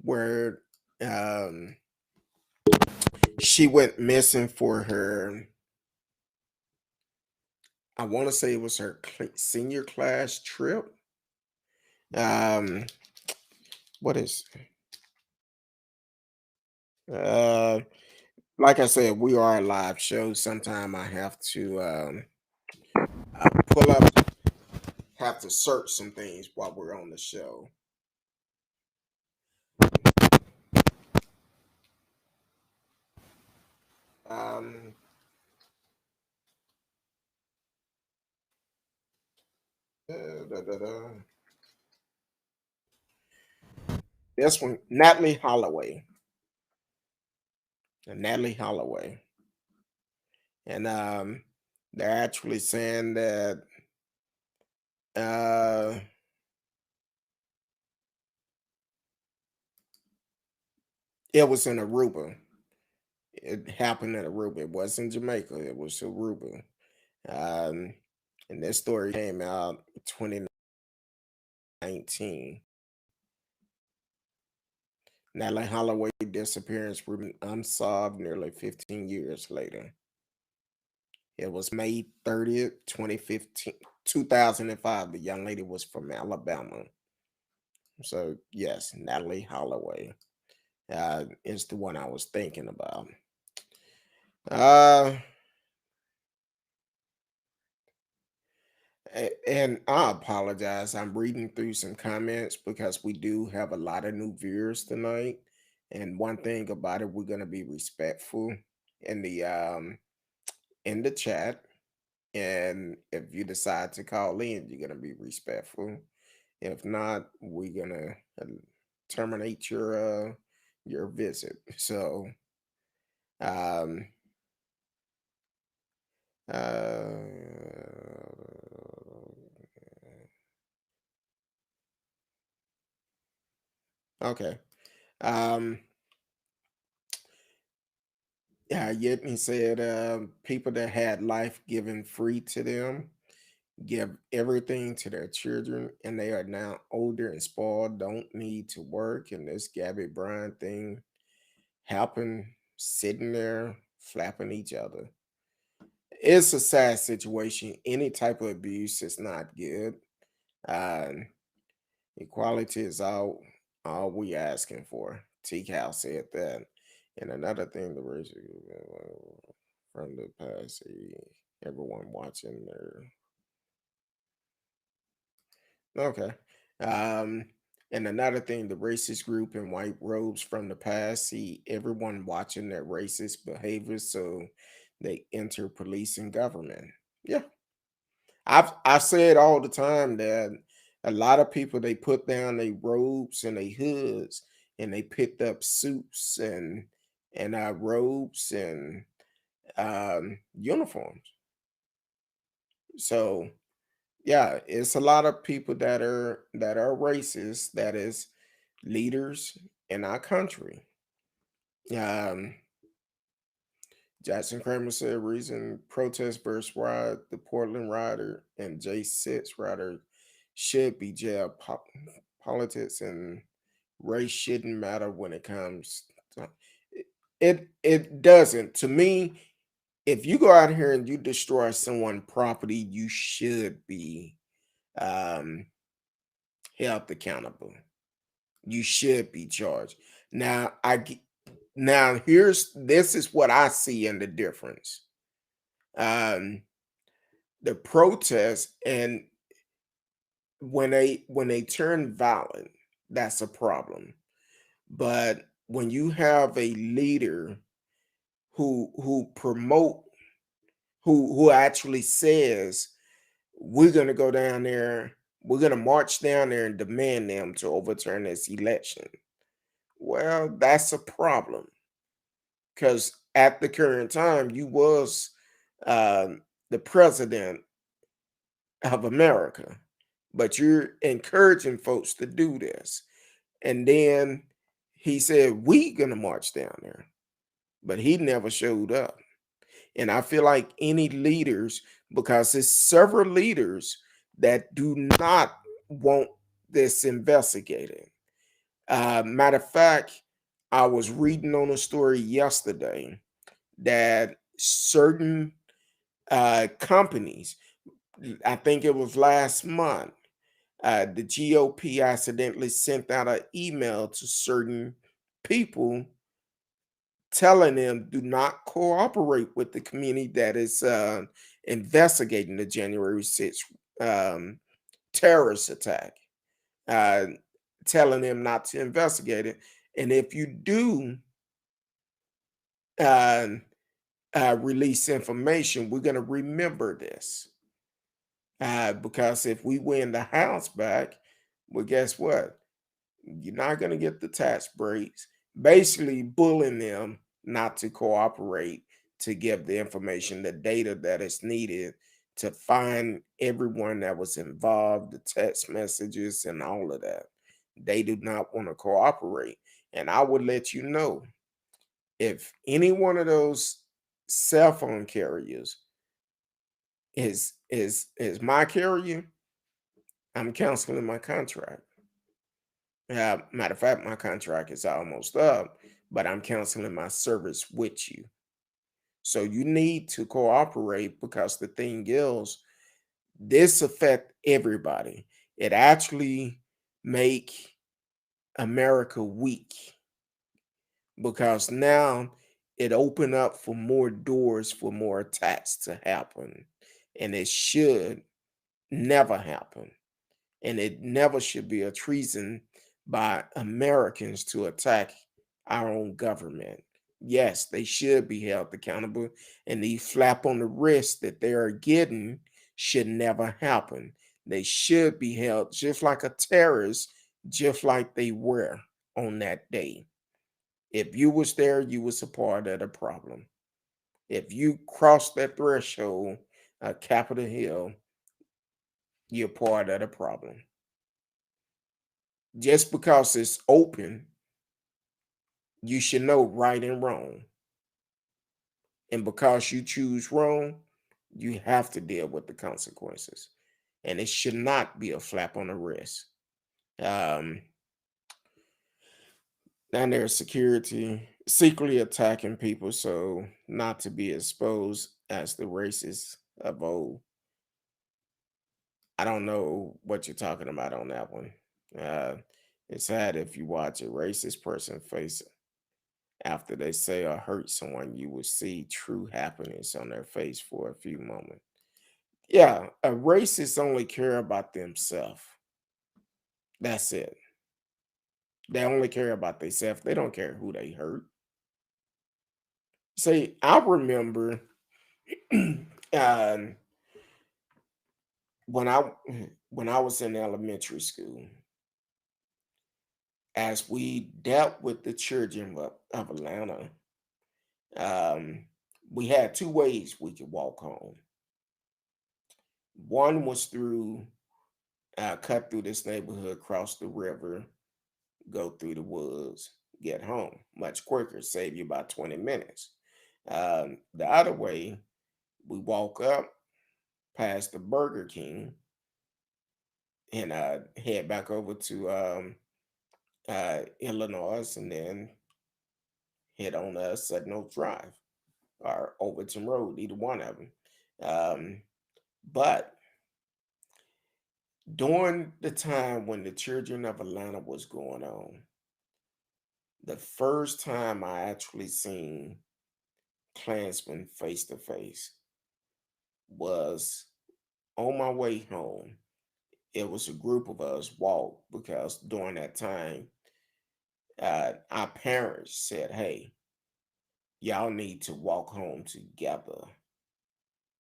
Speaker 1: where um, she went missing for her. I want to say it was her senior class trip. Um, what is uh like I said, we are a live show. Sometime I have to pull up, have to search some things while we're on the show. Um, da, da, da. This one, Natalie Holloway, and they're actually saying that uh, it was in Aruba. It happened in Aruba. It wasn't Jamaica. It was Aruba. Um, and this story came out 2019. Natalie Holloway disappearance remained unsolved nearly 15 years later. It was May 30th, 2015, 2005. The young lady was from Alabama. So, yes, Natalie Holloway is the one I was thinking about. Uh, and I apologize. I'm reading through some comments because we do have a lot of new viewers tonight. And one thing about it, we're gonna be respectful in the chat. And if you decide to call in, you're gonna be respectful. If not, we're gonna terminate your visit. So um uh okay. Um yeah, yet he said people that had life given free to them give everything to their children and they are now older and spoiled, don't need to work. And this Gabby Bryant thing happened sitting there flapping each other. It's a sad situation. Any type of abuse is not good. Um, Equality is all we asking for. T Cal said that. And another thing, the racial from the past, everyone watching their okay. Um, and another thing, the racist group in white robes from the past see everyone watching their racist behavior, so they enter police and government. Yeah,
Speaker 2: I say it all the time that a lot of people, they put down their robes and their hoods and they picked up suits and robes and uniforms. So yeah, it's a lot of people that are racist, that is leaders in our country. Um, Jackson Kramer said reason protest burst riot, the Portland rioter and J6 rioter should be jailed. Politics and race shouldn't matter when it comes to it doesn't. To me, if you go out here and you destroy someone's property, you should be um held accountable. You should be charged. Now now here's this is what I see in the difference. Um the protest, and when they turn violent, that's a problem. But when you have a leader who promote who actually says we're going to go down there, we're going to march down there and demand them to overturn this election, well, that's a problem, because at the current time you was the president of America, but you're encouraging folks to do this. And then he said, we gonna march down there, but he never showed up. And I feel like any leaders, because there's several leaders that do not want this investigated. Matter of fact, I was reading on a story yesterday that certain companies, I think it was last month, the GOP accidentally sent out an email to certain people telling them do not cooperate with the community that is investigating the January 6th um, terrorist attack, uh, telling them not to investigate it. And if you do uh, release information, we're going to remember this. Because if we win the House back, well, guess what? You're not going to get the tax breaks. Basically, bullying them not to cooperate to give the information, the data that is needed to find everyone that was involved, the text messages, and all of that. They do not want to cooperate. And I would let you know, if any one of those cell phone carriers is my carrier, I'm canceling my contract. Matter of fact, my contract is almost up, but I'm canceling my service with you. So you need to cooperate, because the thing is, this affect everybody. It actually make America weak, because now it open up for more doors for more attacks to happen, and it should never happen. And it never should be a treason by Americans to attack our own government. Yes, they should be held accountable, and the slap on the wrist that they are getting should never happen. They should be held just like a terrorist, just like they were on that day. If you was there, you was a part of the problem. If you crossed that threshold, Capitol Hill, you're part of the problem. Just because it's open, you should know right and wrong. And because you choose wrong, you have to deal with the consequences. And it should not be a flap on the wrist. Um, and there's security secretly attacking people so not to be exposed as the racists of old. I don't know what you're talking about on that one. Uh, it's sad if you watch a racist person face after they say or hurt someone, you will see true happiness on their face for a few moments. Yeah, a racist only care about themselves. That's it. They only care about themselves. They don't care who they hurt. See, I remember um, when I when I was in elementary school, as we dealt with the children of Atlanta, um, we had two ways we could walk home. One was through cut through this neighborhood, cross the river, go through the woods, get home much quicker, save you about 20 minutes. The other way, we walk up past the Burger King and head back over to Illinois and then head on Sutton Oak Drive or Overton Road, either one of them. Um, but during the time when the Children of Atlanta was going on, the first time I actually seen Klansmen face to face was on my way home. It was a group of us walked because during that time, our parents said, "Hey, y'all need to walk home together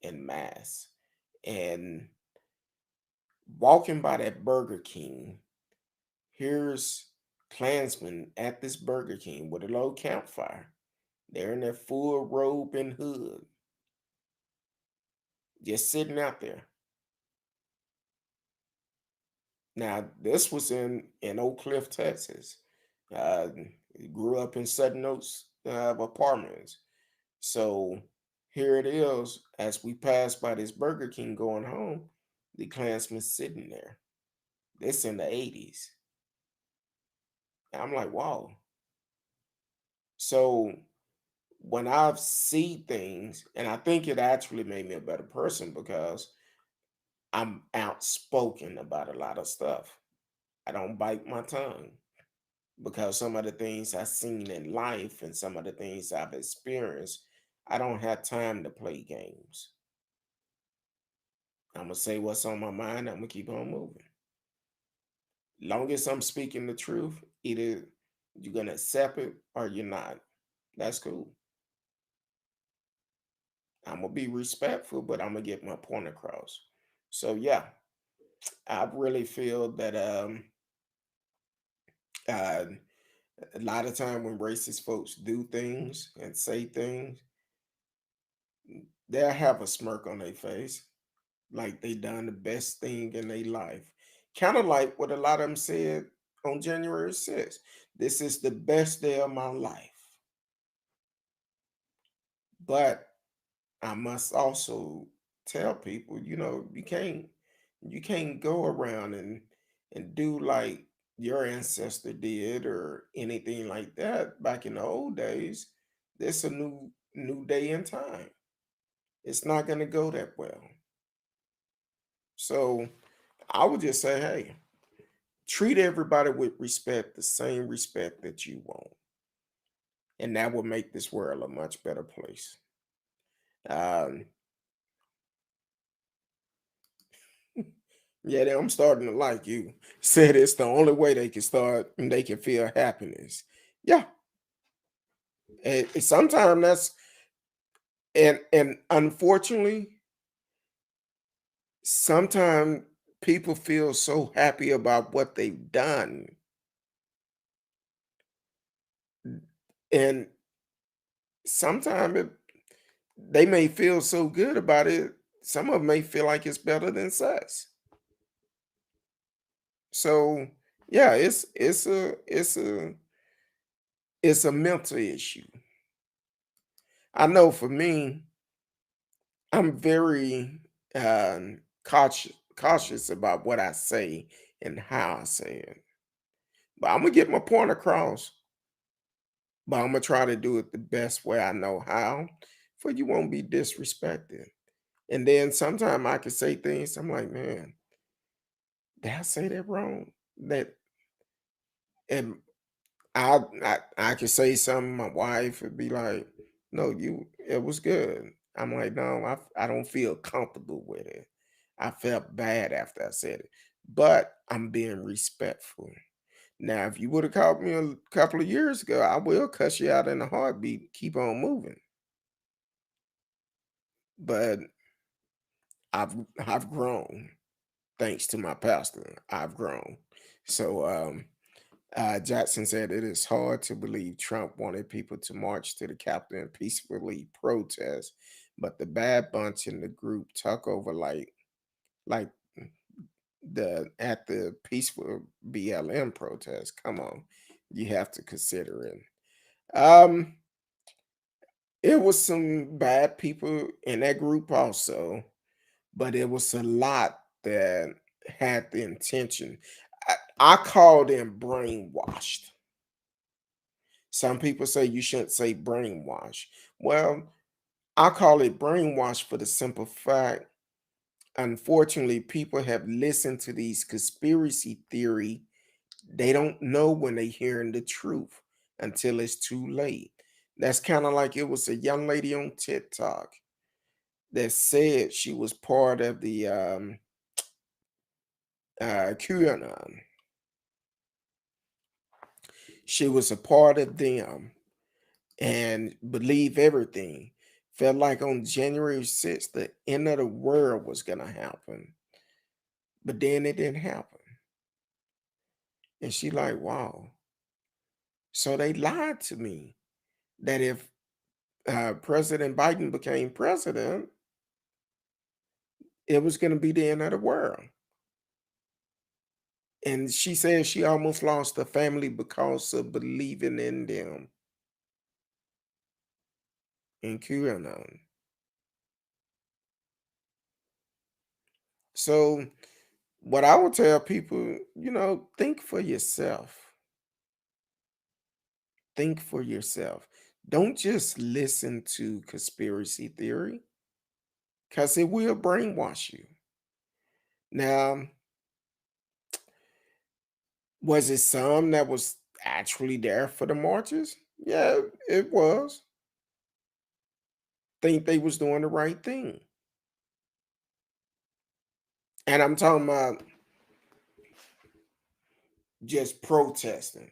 Speaker 2: in mass." And walking by that Burger King, here's Klansmen at this Burger King with a little campfire. They're in their full robe and hood, just sitting out there. Now, this was in Oak Cliff, Texas. Uh, grew up in Sutton Oaks apartments. So here it is. As we pass by this Burger King going home, the Klansman sitting there. This in the 80s. I'm like, wow. So when I see things, and I think it actually made me a better person because I'm outspoken about a lot of stuff. I don't bite my tongue because some of the things I've seen in life and some of the things I've experienced, I don't have time to play games. I'm gonna say what's on my mind. I'm gonna keep on moving. Long as I'm speaking the truth, either you're gonna accept it or you're not. That's cool. I'm gonna be respectful, but I'm gonna get my point across. So yeah, I really feel that uh, a lot of time when racist folks do things and say things, they'll have a smirk on their face, like they done the best thing in their life. Kind of like what a lot of them said on January 6th. This is the best day of my life. But I must also tell people, you can't go around and do like your ancestor did or anything like that back in the old days. This a new day in time. It's not gonna go that well. So I would just say, hey, treat everybody with respect, the same respect that you want. And that will make this world a much better place. Um, yeah, I'm starting to like you. Said it's the only way they can start and they can feel happiness. Yeah. And sometimes that's and unfortunately, sometimes people feel so happy about what they've done. And sometimes they may feel so good about it. Some of them may feel like it's better than sex. So yeah, it's a mental issue. I know for me, I'm very cautious about what I say and how I say it. But I'm gonna get my point across. But I'm gonna try to do it the best way I know how, for you won't be disrespected. And then sometimes I can say things. I'm like, man, did I say that wrong? That and I could say something. My wife would be like, "No, it was good." I'm like, "No, I don't feel comfortable with it. I felt bad after I said it, but I'm being respectful." Now, if you would have caught me a couple of years ago, I will cuss you out in a heartbeat. Keep on moving, but I've grown. thanks to my pastor, I've grown. So Jackson said it is hard to believe Trump wanted people to march to the Capitol and peacefully protest, but the bad bunch in the group took over like the at the peaceful BLM protest. Come on, you have to consider it. Um, it was some bad people in that group also, but it was a lot that had the intention. I call them brainwashed. Some people say you shouldn't say brainwash. Well, I call it brainwash for the simple fact, unfortunately, people have listened to these conspiracy theory. They don't know when they hearing the truth until it's too late. That's kind of like it was a young lady on TikTok that said she was part of the QAnon. She was a part of them and believe everything. Felt like on January 6th, the end of the world was going to happen. But then it didn't happen. And she like, wow. So they lied to me that if President Biden became president, it was going to be the end of the world. And she said she almost lost her family because of believing in them in QAnon. So, what I would tell people, think for yourself. Think for yourself. Don't just listen to conspiracy theory because it will brainwash you. Now, was it some that was actually there for the marches? Yeah, it was. Think they was doing the right thing. And I'm talking about just protesting.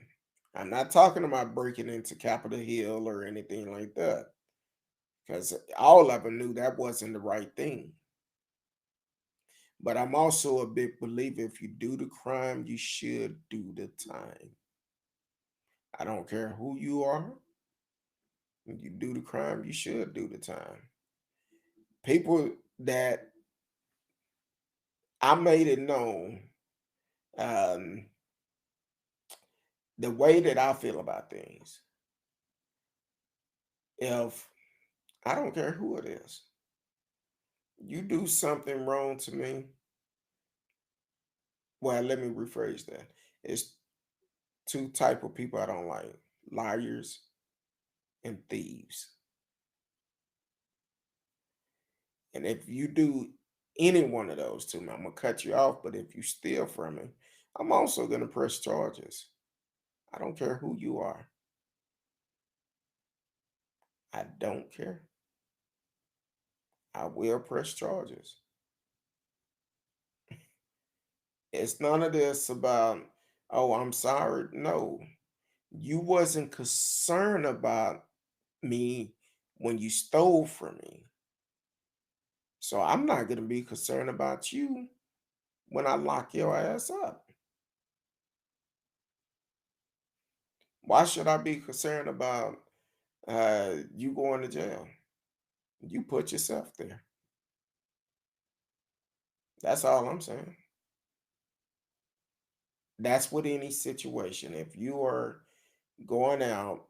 Speaker 2: I'm not talking about breaking into Capitol Hill or anything like that. Because all of them knew that wasn't the right thing. But I'm also a big believer if you do the crime, you should do the time. I don't care who you are. When you do the crime, you should do the time. People that I made it known, um, the way that I feel about things. If I don't care who it is, you do something wrong to me. Well, let me rephrase that. It's two type of people I don't like: liars and thieves. And if you do any one of those to me, I'm gonna cut you off. But if you steal from me, I'm also gonna press charges. I don't care who you are. I don't care. I will press charges. It's none of this about, oh, I'm sorry. No, you wasn't concerned about me when you stole from me. So I'm not gonna be concerned about you when I lock your ass up. Why should I be concerned about you going to jail? You put yourself there. That's all I'm saying. That's with any situation. If you are going out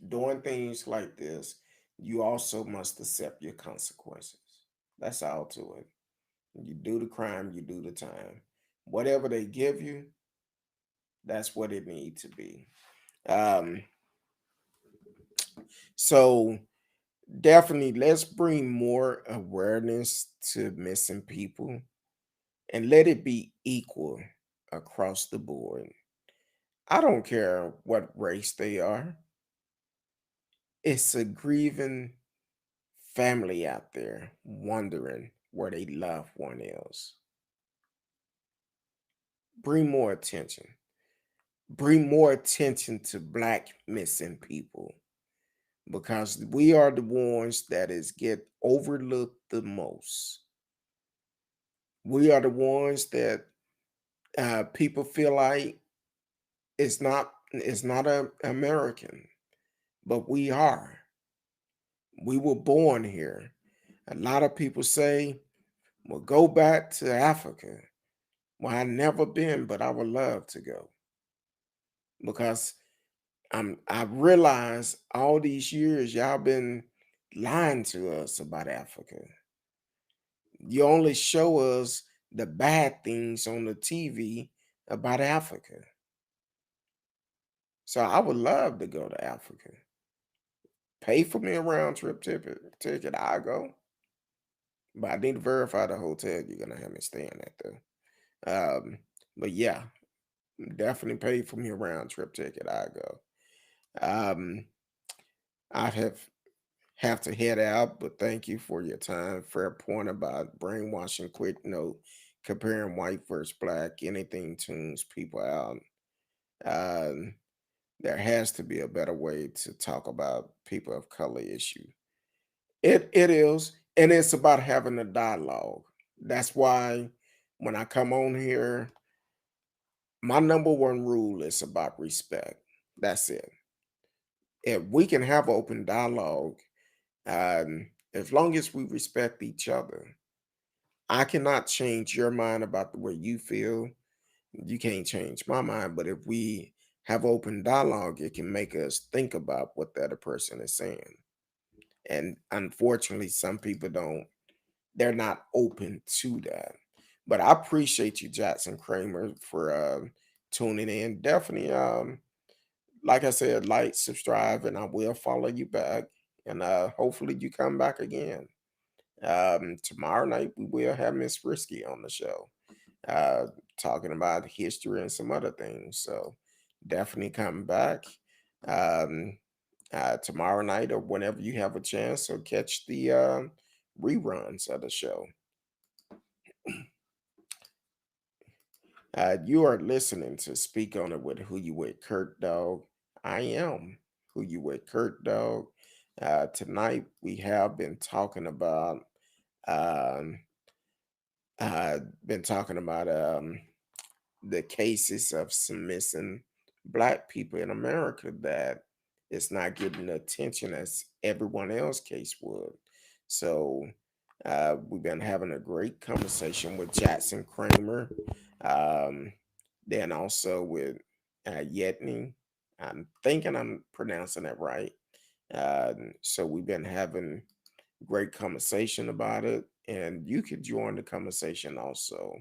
Speaker 2: doing things like this, you also must accept your consequences. That's all to it. You do the crime, you do the time. Whatever they give you, that's what it needs to be. Um, so definitely let's bring more awareness to missing people and let it be equal across the board. I don't care what race they are. It's a grieving family out there wondering where they loved one is. Bring more attention. Bring more attention to black missing people because we are the ones that is get overlooked the most. We are the ones that people feel like it's not a American, but we are. We were born here. A lot of people say, "Well, go back to Africa." Well, I never been, but I would love to go because I realize all these years y'all been lying to us about Africa. You only show us the bad things on the TV about Africa. So I would love to go to Africa. Pay for me a round trip ticket. I go, but I need to verify the hotel you're gonna have me staying at though. But yeah, definitely pay for me a round trip ticket. I go. Um, I have to head out, but thank you for your time. Fair point about brainwashing. Quick note: comparing white versus black. Anything tunes people out. Um, there has to be a better way to talk about people of color issue. It is, and it's about having a dialogue. That's why when I come on here, my number one rule is about respect. That's it. If we can have open dialogue, as long as we respect each other, I cannot change your mind about the way you feel. You can't change my mind. But if we have open dialogue, it can make us think about what the other person is saying. And unfortunately, some people don't, they're not open to that. But I appreciate you, Jackson Kramer, for tuning in. Definitely, like I said, like, subscribe, and I will follow you back. And hopefully, you come back again. Tomorrow night, we will have Miss Risky on the show, uh, talking about history and some other things. So definitely come back. Um, Tomorrow night or whenever you have a chance, so catch the reruns of the show. You are listening to Speak On It with Who You With, Kurt Dog. I am Who You With, Kurt Dog. Tonight we have um, been talking about the cases of some missing black people in America that is not getting the attention as everyone else case would. So we've been having a great conversation with Jackson Kramer, um, then also with Yetney. I'm thinking I'm pronouncing that right. So we've been having great conversation about it, and you could join the conversation also.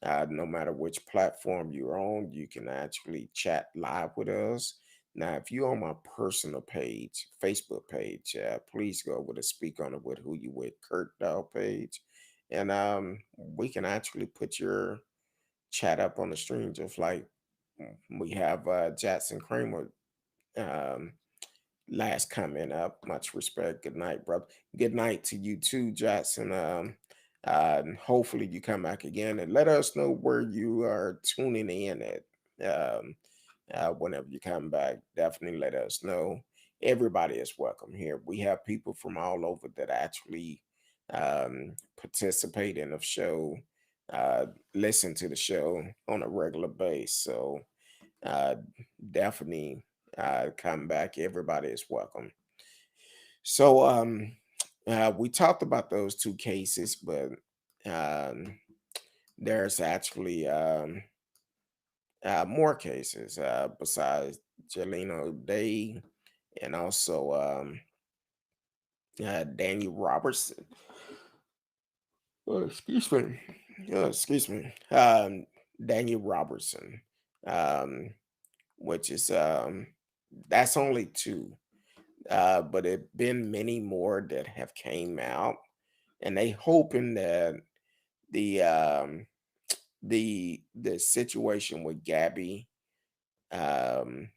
Speaker 2: No matter which platform you're on, you can actually chat live with us. Now, if you're on my personal page, Facebook page, please go over to Speak On It with Who You With Kurt Dog page, and we can actually put your chat up on the stream, just like we have Jackson Kramer. Um, Last comment up. Much respect. Good night, brother. Good night to you too, Jackson. And hopefully you come back again and let us know where you are tuning in at. Whenever you come back, definitely let us know. Everybody is welcome here. We have people from all over that actually participate in the show, uh, listen to the show on a regular basis. So uh, definitely come back. Everybody is welcome. So we talked about those two cases, but um, there's actually more cases besides Jelani Day and also Daniel Robertson. Oh, excuse me. Excuse me. Daniel Robertson, um, which is that's only two. But it been many more that have came out, and they hoping that the the situation with Gabby um,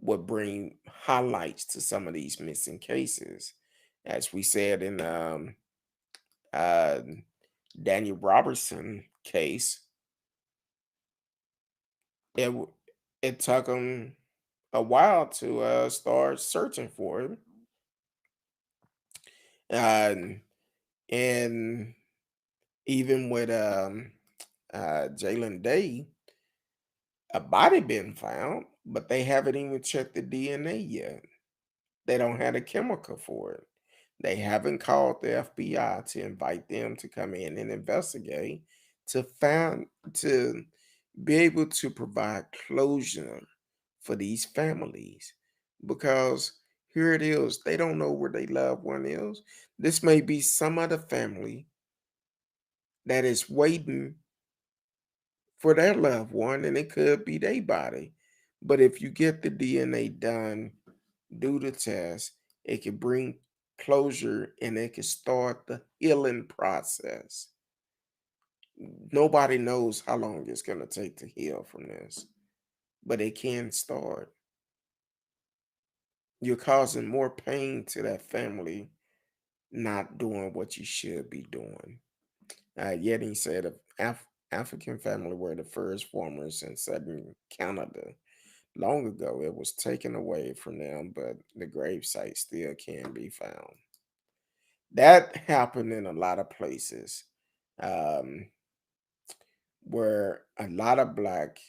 Speaker 2: would bring highlights to some of these missing cases. As we said in uh, Daniel Robertson case, it w- it took them a while to start searching for him, uh, and Even with Jalen Day, a body been found, but they haven't even checked the DNA yet. They don't have a chemical for it. They haven't called the FBI to invite them to come in and investigate to be able to provide closure for these families, because here it is, they don't know where their loved one is. This may be some other family that is waiting for their loved one, and it could be their body. But if you get the DNA done, do the test, it can bring closure and it can start the healing process. Nobody knows how long it's going to take to heal from this, but it can start. You're causing more pain to that family not doing what you should be doing. Yet he said of African family were the first farmers in southern Canada. Long ago, it was taken away from them, but the gravesite still can be found. That happened in a lot of places, um, where a lot of blacks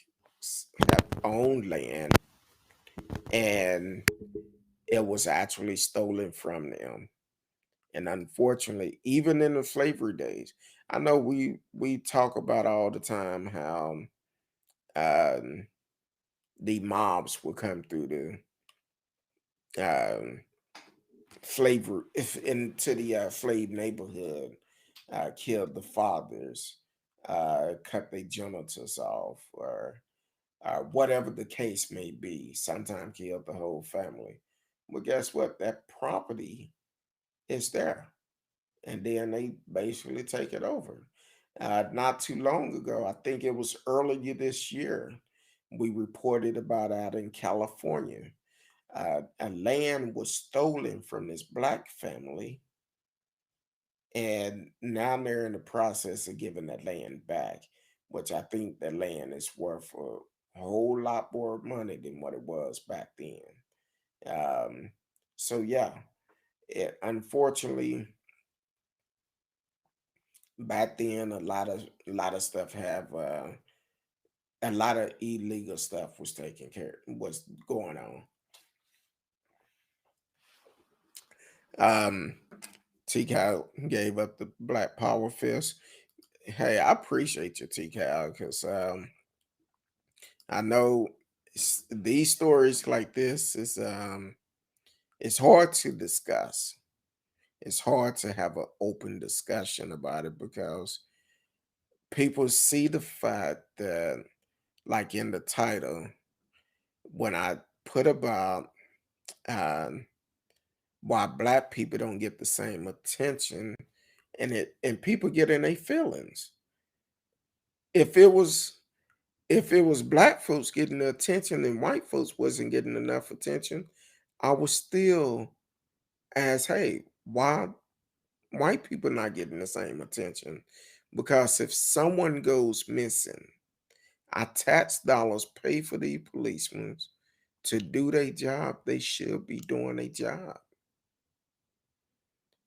Speaker 2: have owned land and it was actually stolen from them. And unfortunately, even in the slavery days, I know we talk about all the time how um, the mobs will come through the slavery if into the slave neighborhood, killed the fathers, cut their genitals off, or whatever the case may be. Sometimes killed the whole family. Well, guess what? That property is there, and then they basically take it over. Not too long ago, I think it was earlier this year, we reported about out in California. A land was stolen from this black family, and now they're in the process of giving that land back, which I think the land is worth a whole lot more money than what it was back then. Um, so yeah, unfortunately, back then a lot of stuff have a lot of illegal stuff was going on. Um, T Cal gave up the Black Power fist. Hey, I appreciate you, T Cal, because I know these stories like this is it's hard to discuss. It's hard to have an open discussion about it because people see the fact that, like in the title, when I put about um, why black people don't get the same attention, and people get in their feelings. If it was if it was black folks getting the attention and white folks wasn't getting enough attention, I would still ask, hey, why white people not getting the same attention? Because if someone goes missing, our tax dollars pay for the policemen to do their job. They should be doing their job.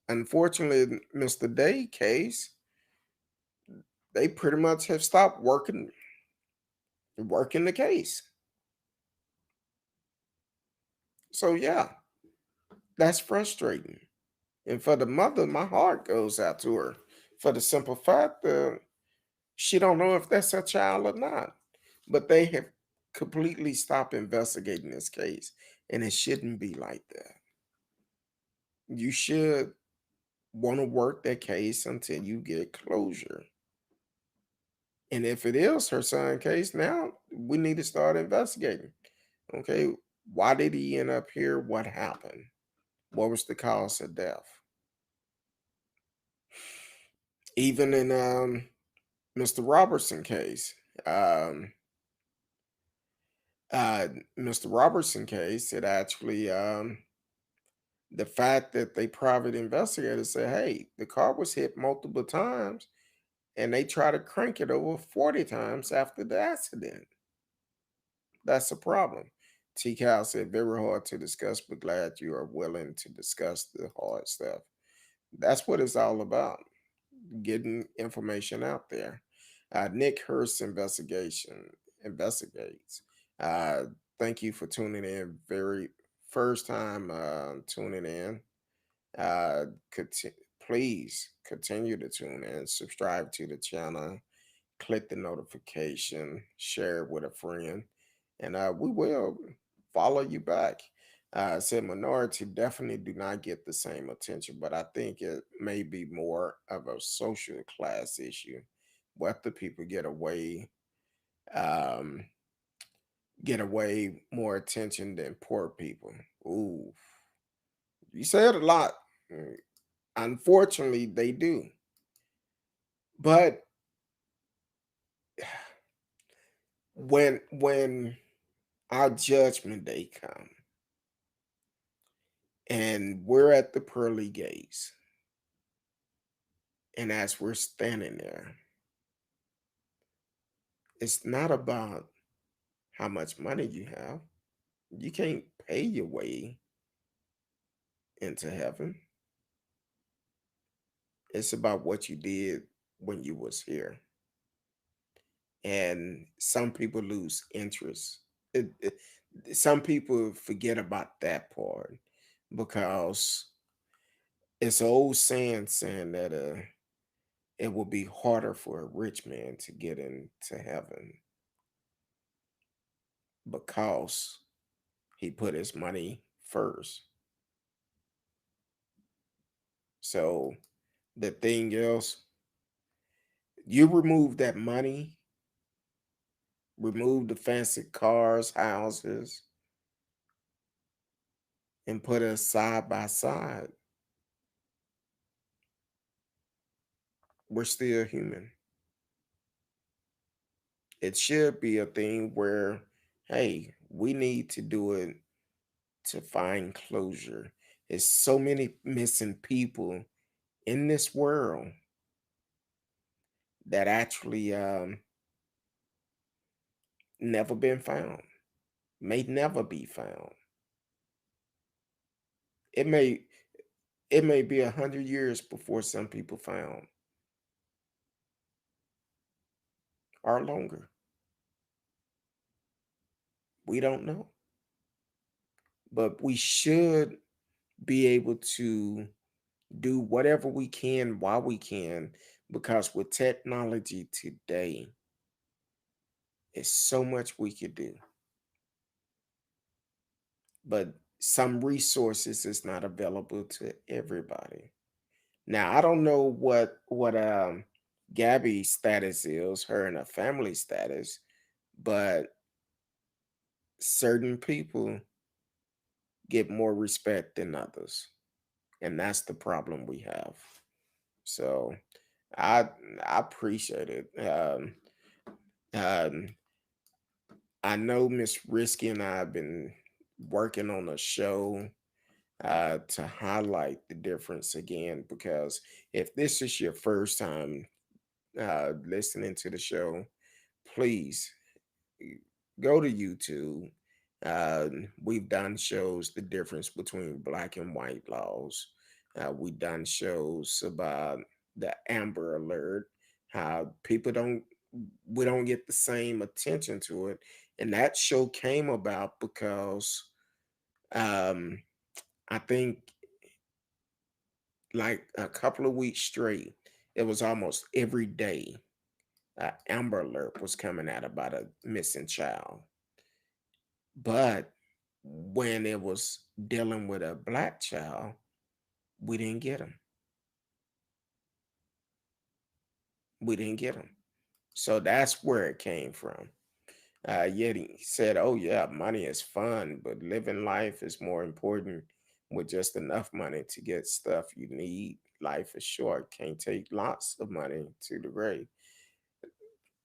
Speaker 2: Unfortunately, in Mr. Day case, they pretty much have stopped working the case. So yeah, that's frustrating. And for the mother, my heart goes out to her for the simple fact that she don't know if that's her child or not. But they have completely stopped investigating this case, and it shouldn't be like that. You should want to work that case until you get closure. And if it is her son case, now we need to start investigating. Okay, why did he end up here? What happened? What was the cause of death? Even in Mr. Robertson case, um, uh, Mr. Robertson case, it actually the fact that they private investigators said, hey, the car was hit multiple times, and they try to crank it over 40 times after the accident. That's a problem. T. Cal said, very hard to discuss, but glad you are willing to discuss the hard stuff. That's what it's all about. getting information out there. Nick Hurst investigates. Uh, Thank you for tuning in. Very first time tuning in. Uh, conti- Please continue to tune in. Subscribe to the channel. Click the notification. Share it with a friend, and we will follow you back. Said minority definitely do not get the same attention, but I think it may be more of a social class issue. Wealthy people um, get away more attention than poor people. Ooh, you said a lot. Mm, Unfortunately, they do. But when our judgment day come and we're at the pearly gates, and as we're standing there, it's not about how much money you have. You can't pay your way into heaven. It's about what you did when you was here. And some people lose interest. Some people forget about that part because it's an old saying that it will be harder for a rich man to get into heaven because he put his money first. So the thing is, you remove that money, remove the fancy cars, houses, and put us side by side, we're still human. It should be a thing where, hey, we need to do it to find closure. There's so many missing people in this world that actually never been found, may never be found. It may it may be 100 years before some people found, or longer. We don't know, but we should be able to do whatever we can while we can, because with technology today, it's so much we could do, but some resources is not available to everybody. Now I don't know what Gabby's status is, her and her family status, but certain people get more respect than others, and that's the problem we have. So I I appreciate it. Um, I know Miss Risky and I have been working on a show to highlight the difference again, because if this is your first time listening to the show, please go to YouTube. We've done shows the difference between black and white laws. We've done shows about the Amber Alert, how people don't we don't get the same attention to it, and that show came about because um, I think like a couple of weeks straight, it was almost every day Amber Alert was coming out about a missing child. But when it was dealing with a black child, we didn't get him. We didn't get him. So that's where it came from. Yet he said, "Oh yeah, money is fun, but living life is more important. With just enough money to get stuff you need, life is short. Can't take lots of money to the grave."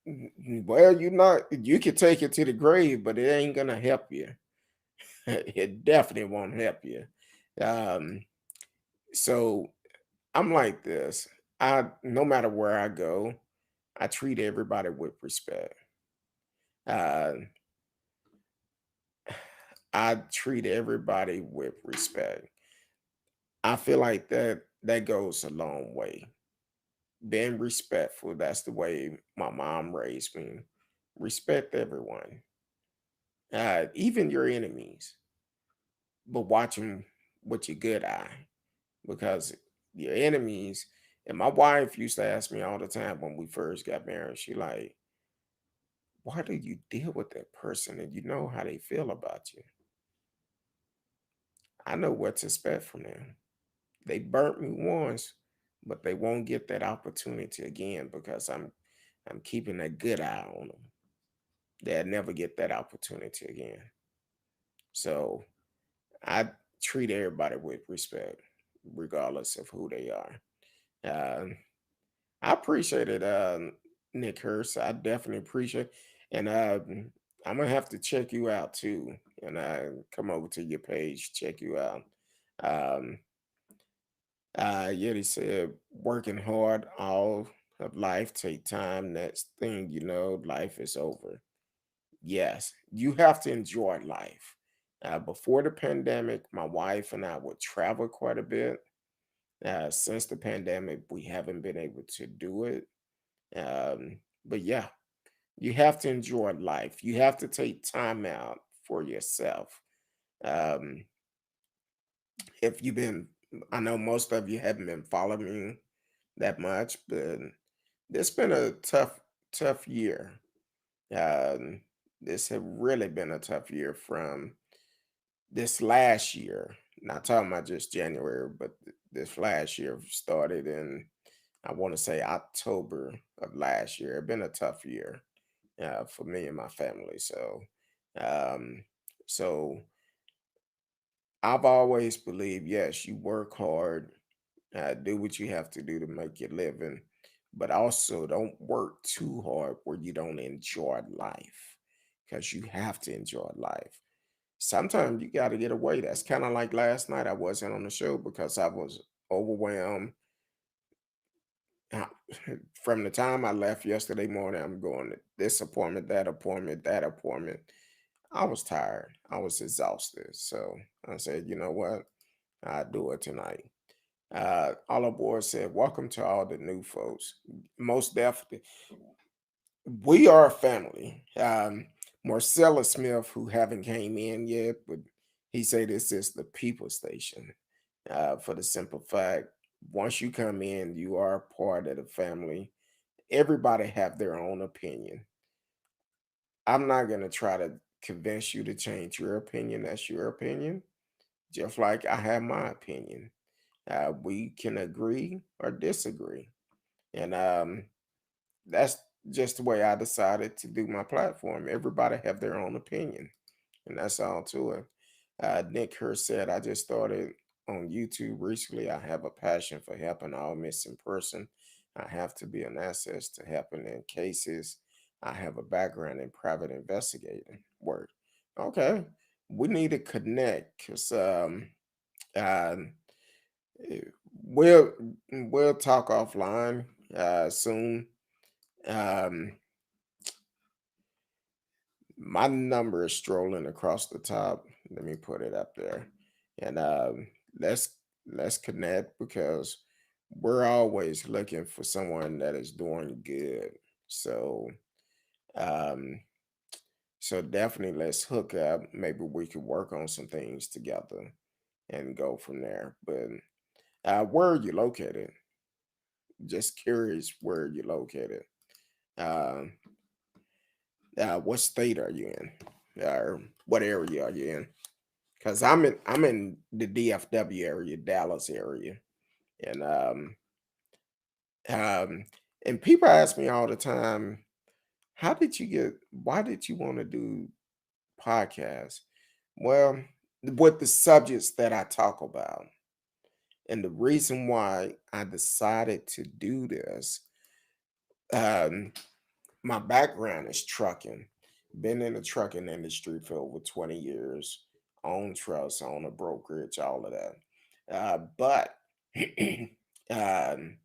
Speaker 2: Well, you can take it to the grave, but it ain't gonna help you. It definitely won't help you. Um, so I'm like this. I No matter where I go, I treat everybody with respect. Uh, I treat everybody with respect. I feel like that goes a long way, being respectful. That's the way my mom raised me. Respect everyone, even your enemies, but watch them with your good eye, because your enemies. And my wife used to ask me all the time when we first got married. She like, why do you deal with that person and you know how they feel about you? I know what to expect from them. They burnt me once, but they won't get that opportunity again because I'm keeping a good eye on them. They'll never get that opportunity again. So I treat everybody with respect, regardless of who they are. Um, I appreciate it, Nick Hurst. I definitely appreciate, and I'm gonna have to check you out too. And I come over to your page, check you out. Um, yeah, they said working hard all of life take time. Next thing you know, life is over. Yes, you have to enjoy life. Before the pandemic, my wife and I would travel quite a bit. Since the pandemic, we haven't been able to do it. But yeah, you have to enjoy life. You have to take time out for yourself. Um, if you've been, I know most of you haven't been following me that much, but it's been a tough year. Um, this have really been a tough year from this last year. Not talking about just January, but this last year started in, I want to say, October of last year. It's been a tough year for me and my family. Um, so I've always believed, yes, you work hard, do what you have to do to make your living, but also don't work too hard where you don't enjoy life, because you have to enjoy life. Sometimes you got to get away. That's kind of like last night. I wasn't on the show because I was overwhelmed. Uh, From the time I left yesterday morning, I'm going to this appointment, that appointment, that appointment. I was tired. I was exhausted. So I said, you know what? I'll do it tonight. All aboard said, welcome to all the new folks. Most definitely. We are a family. Marcella Smith, who haven't came in yet, but he said this is the people station. For the simple fact, once you come in, you are a part of the family. Everybody have their own opinion. I'm not gonna try to convince you to change your opinion. That's your opinion. Just like I have my opinion. We can agree or disagree, and that's just the way I decided to do my platform. Everybody have their own opinion, and that's all to it. Nick Hurst said, I just started on YouTube recently. I have a passion for helping all missing person. I have to be an asset to helping in cases. I have a background in private investigating work. Okay, we need to connect because uh, eh, we'll we'll talk offline soon. Um, my number is strolling across the top. Let me put it up there, and let's let's connect because we're always looking for someone that is doing good. So, um, so definitely let's hook up. Maybe we could work on some things together and go from there. But where are you located? Just curious where you're located. Uh, what state are you in? Or what area are you in? Because I'm in the DFW area, Dallas area, and um, and people ask me all the time, how did you get? Why did you want to do podcasts? Well, with the subjects that I talk about, and the reason why I decided to do this, um, my background is trucking. Been in the trucking industry for over 20 years. Own trucks, own a brokerage, all of that. But um,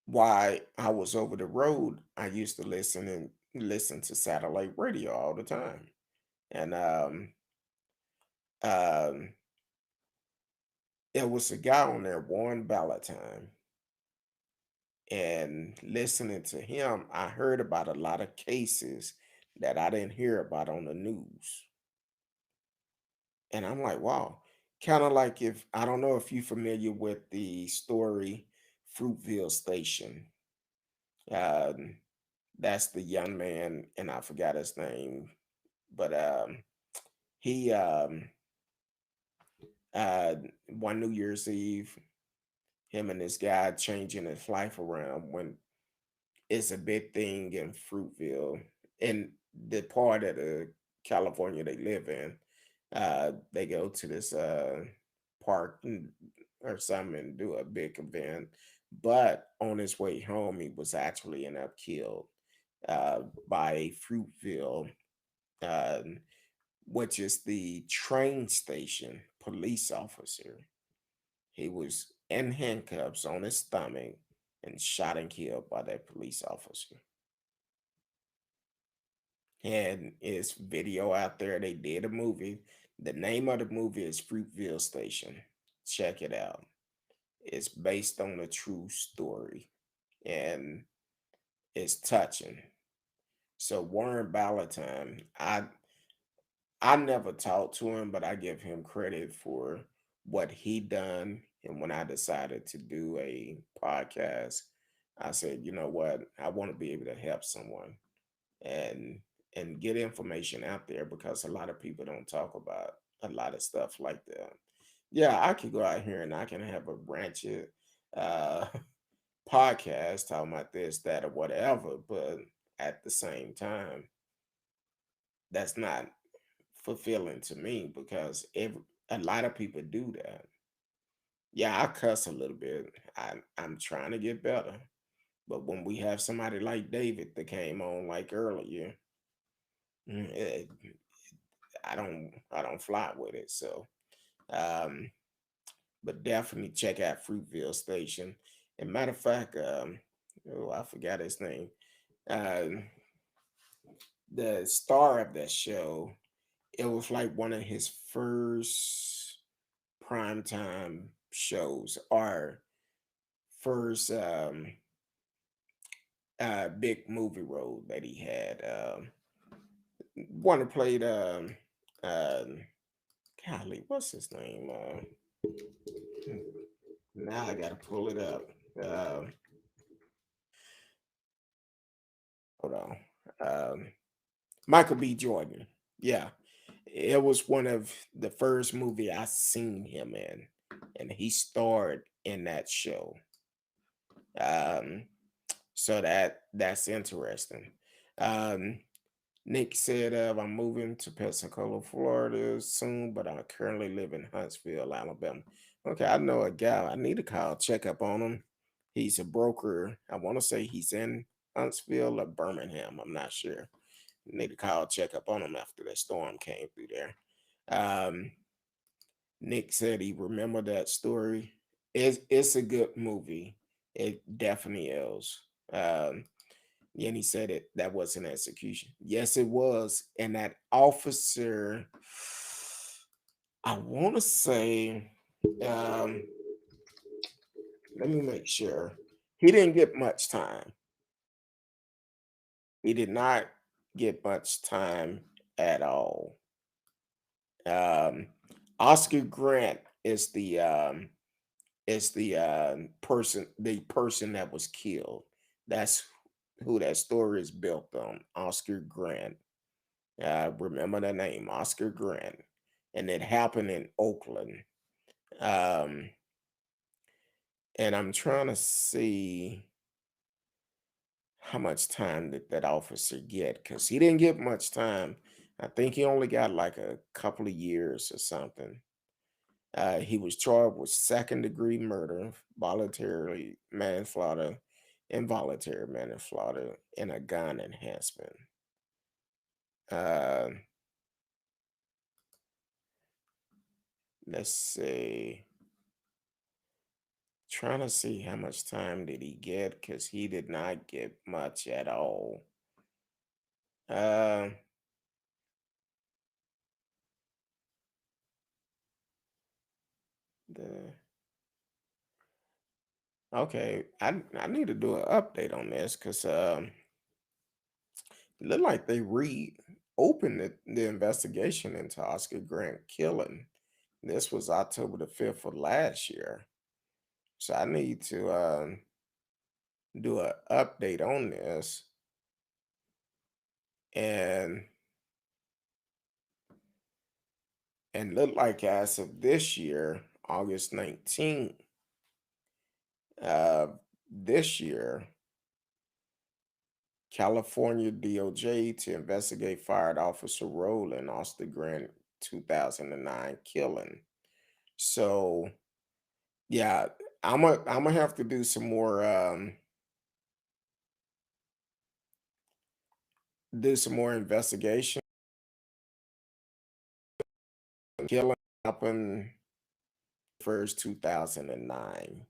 Speaker 2: while I was over the road, I used to listen to satellite radio all the time. And um, it was a guy on there, Warren Ballantyne. And listening to him, I heard about a lot of cases that I didn't hear about on the news. And I'm like, wow. Kind of like, if I don't know if you're familiar with the story Fruitville Station. Um, that's the young man, and I forgot his name, but he uh one New Year's Eve, him and this guy changing his life around when it's a big thing in Fruitville, in the part of the California they live in. They go to this park or something and do a big event. But on his way home, he was actually end up killed uh, by a Fruitville, uh, which is the train station police officer. He was in handcuffs on his stomach and shot and killed by that police officer. And it's video out there. They did a movie. The name of the movie is Fruitville Station. Check it out. It's based on a true story, and it's touching. So Warren Ballantyne, I never talked to him, but I give him credit for what he done. And when I decided to do a podcast, I said, you know what, I want to be able to help someone and get information out there, because a lot of people don't talk about a lot of stuff like that. Yeah, I could go out here and I can have a branching uh podcast talking about this, that, or whatever, but at the same time, that's not fulfilling to me, because a lot of people do that. Yeah, I cuss a little bit. I'm trying to get better. But when we have somebody like David that came on like earlier, mm, eh, I don't fly with it. So um but definitely check out Fruitville Station. And matter of fact, oh, I forgot his name. Um the star of that show, it was like one of his first primetime shows, or first big movie role that he had. One that played um golly, what's his name? Now I gotta pull it up. Um Hold on. Michael B. Jordan. Yeah. It was one of the first movie I seen him in, and he starred in that show. Um, so that's interesting. Um, Nick said, I'm moving to Pensacola, Florida soon, but I currently live in Huntsville, Alabama. Okay, I know a guy. I need to call, check up on him. He's a broker. I want to say he's in Huntsville or Birmingham. I'm not sure. Need to call, check up on him after that storm came through there. Um, Nick said he remembered that story. It's a good movie. It definitely is. And he said it that was an execution. Yes, it was. And that officer, I want to say, um, let me make sure. He didn't get much time. He did not get much time at all. Um, Oscar Grant is the person that was killed. That's who that story is built on. Oscar Grant. Remember the name, Oscar Grant, and it happened in Oakland. Um, and I'm trying to see how much time did that officer get, because he didn't get much time. I think he only got like a couple of years or something. He was charged with second degree murder, voluntary manslaughter, involuntary manslaughter, and a gun enhancement. Uh, let's see. Trying to see how much time did he get, because he did not get much at all. Uh, the Okay, I need to do an update on this because it looked like they reopened the investigation into Oscar Grant killing. This was October the 5th of last year. So I need to do an update on this. And look like as of this year, August 19th, uh, this year, California DOJ to investigate fired officer role in Oscar Grant 2009 killing. So yeah, I'm gonna have to do some more investigation. Killing happened first 2009.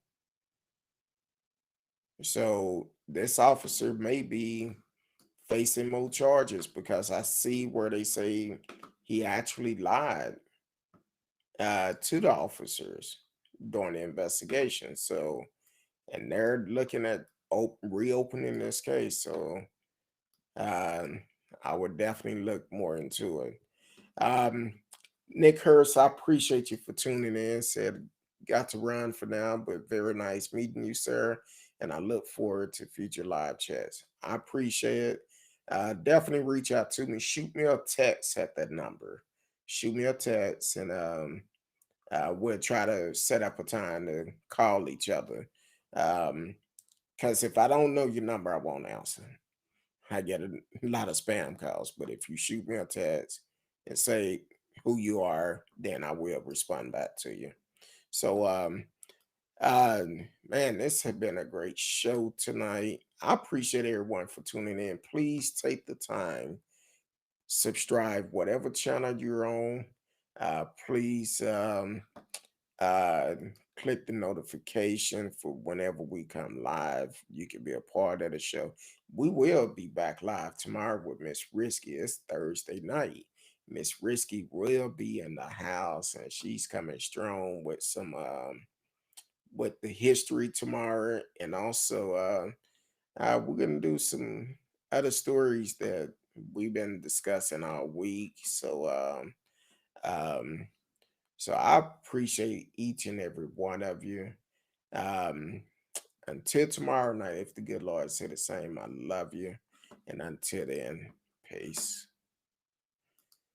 Speaker 2: So this officer may be facing more charges because I see where they say he actually lied to the officers during the investigation. So, and they're looking at reopening this case. So, um, I would definitely look more into it. Um, Nick Hurst, I appreciate you for tuning in. Said got to run for now, but very nice meeting you, sir. And I look forward to future live chats. I appreciate it. Definitely reach out to me. Shoot me a text at that number. Shoot me a text, and we'll try to set up a time to call each other. Because if I don't know your number, I won't answer. I get a lot of spam calls, but if you shoot me a text and say who you are, then I will respond back to you. So, uh, man, this has been a great show tonight. I appreciate everyone for tuning in. Please take the time, subscribe, whatever channel you're on. Please uh, click the notification for whenever we come live. You can be a part of the show. We will be back live tomorrow with Miss Risky. It's Thursday night. Miss Risky will be in the house, and she's coming strong with some with the history tomorrow, and also we're gonna do some other stories that we've been discussing all week. Um so I appreciate each and every one of you. Um, until tomorrow night, if the good Lord say the same, I love you. And until then, peace.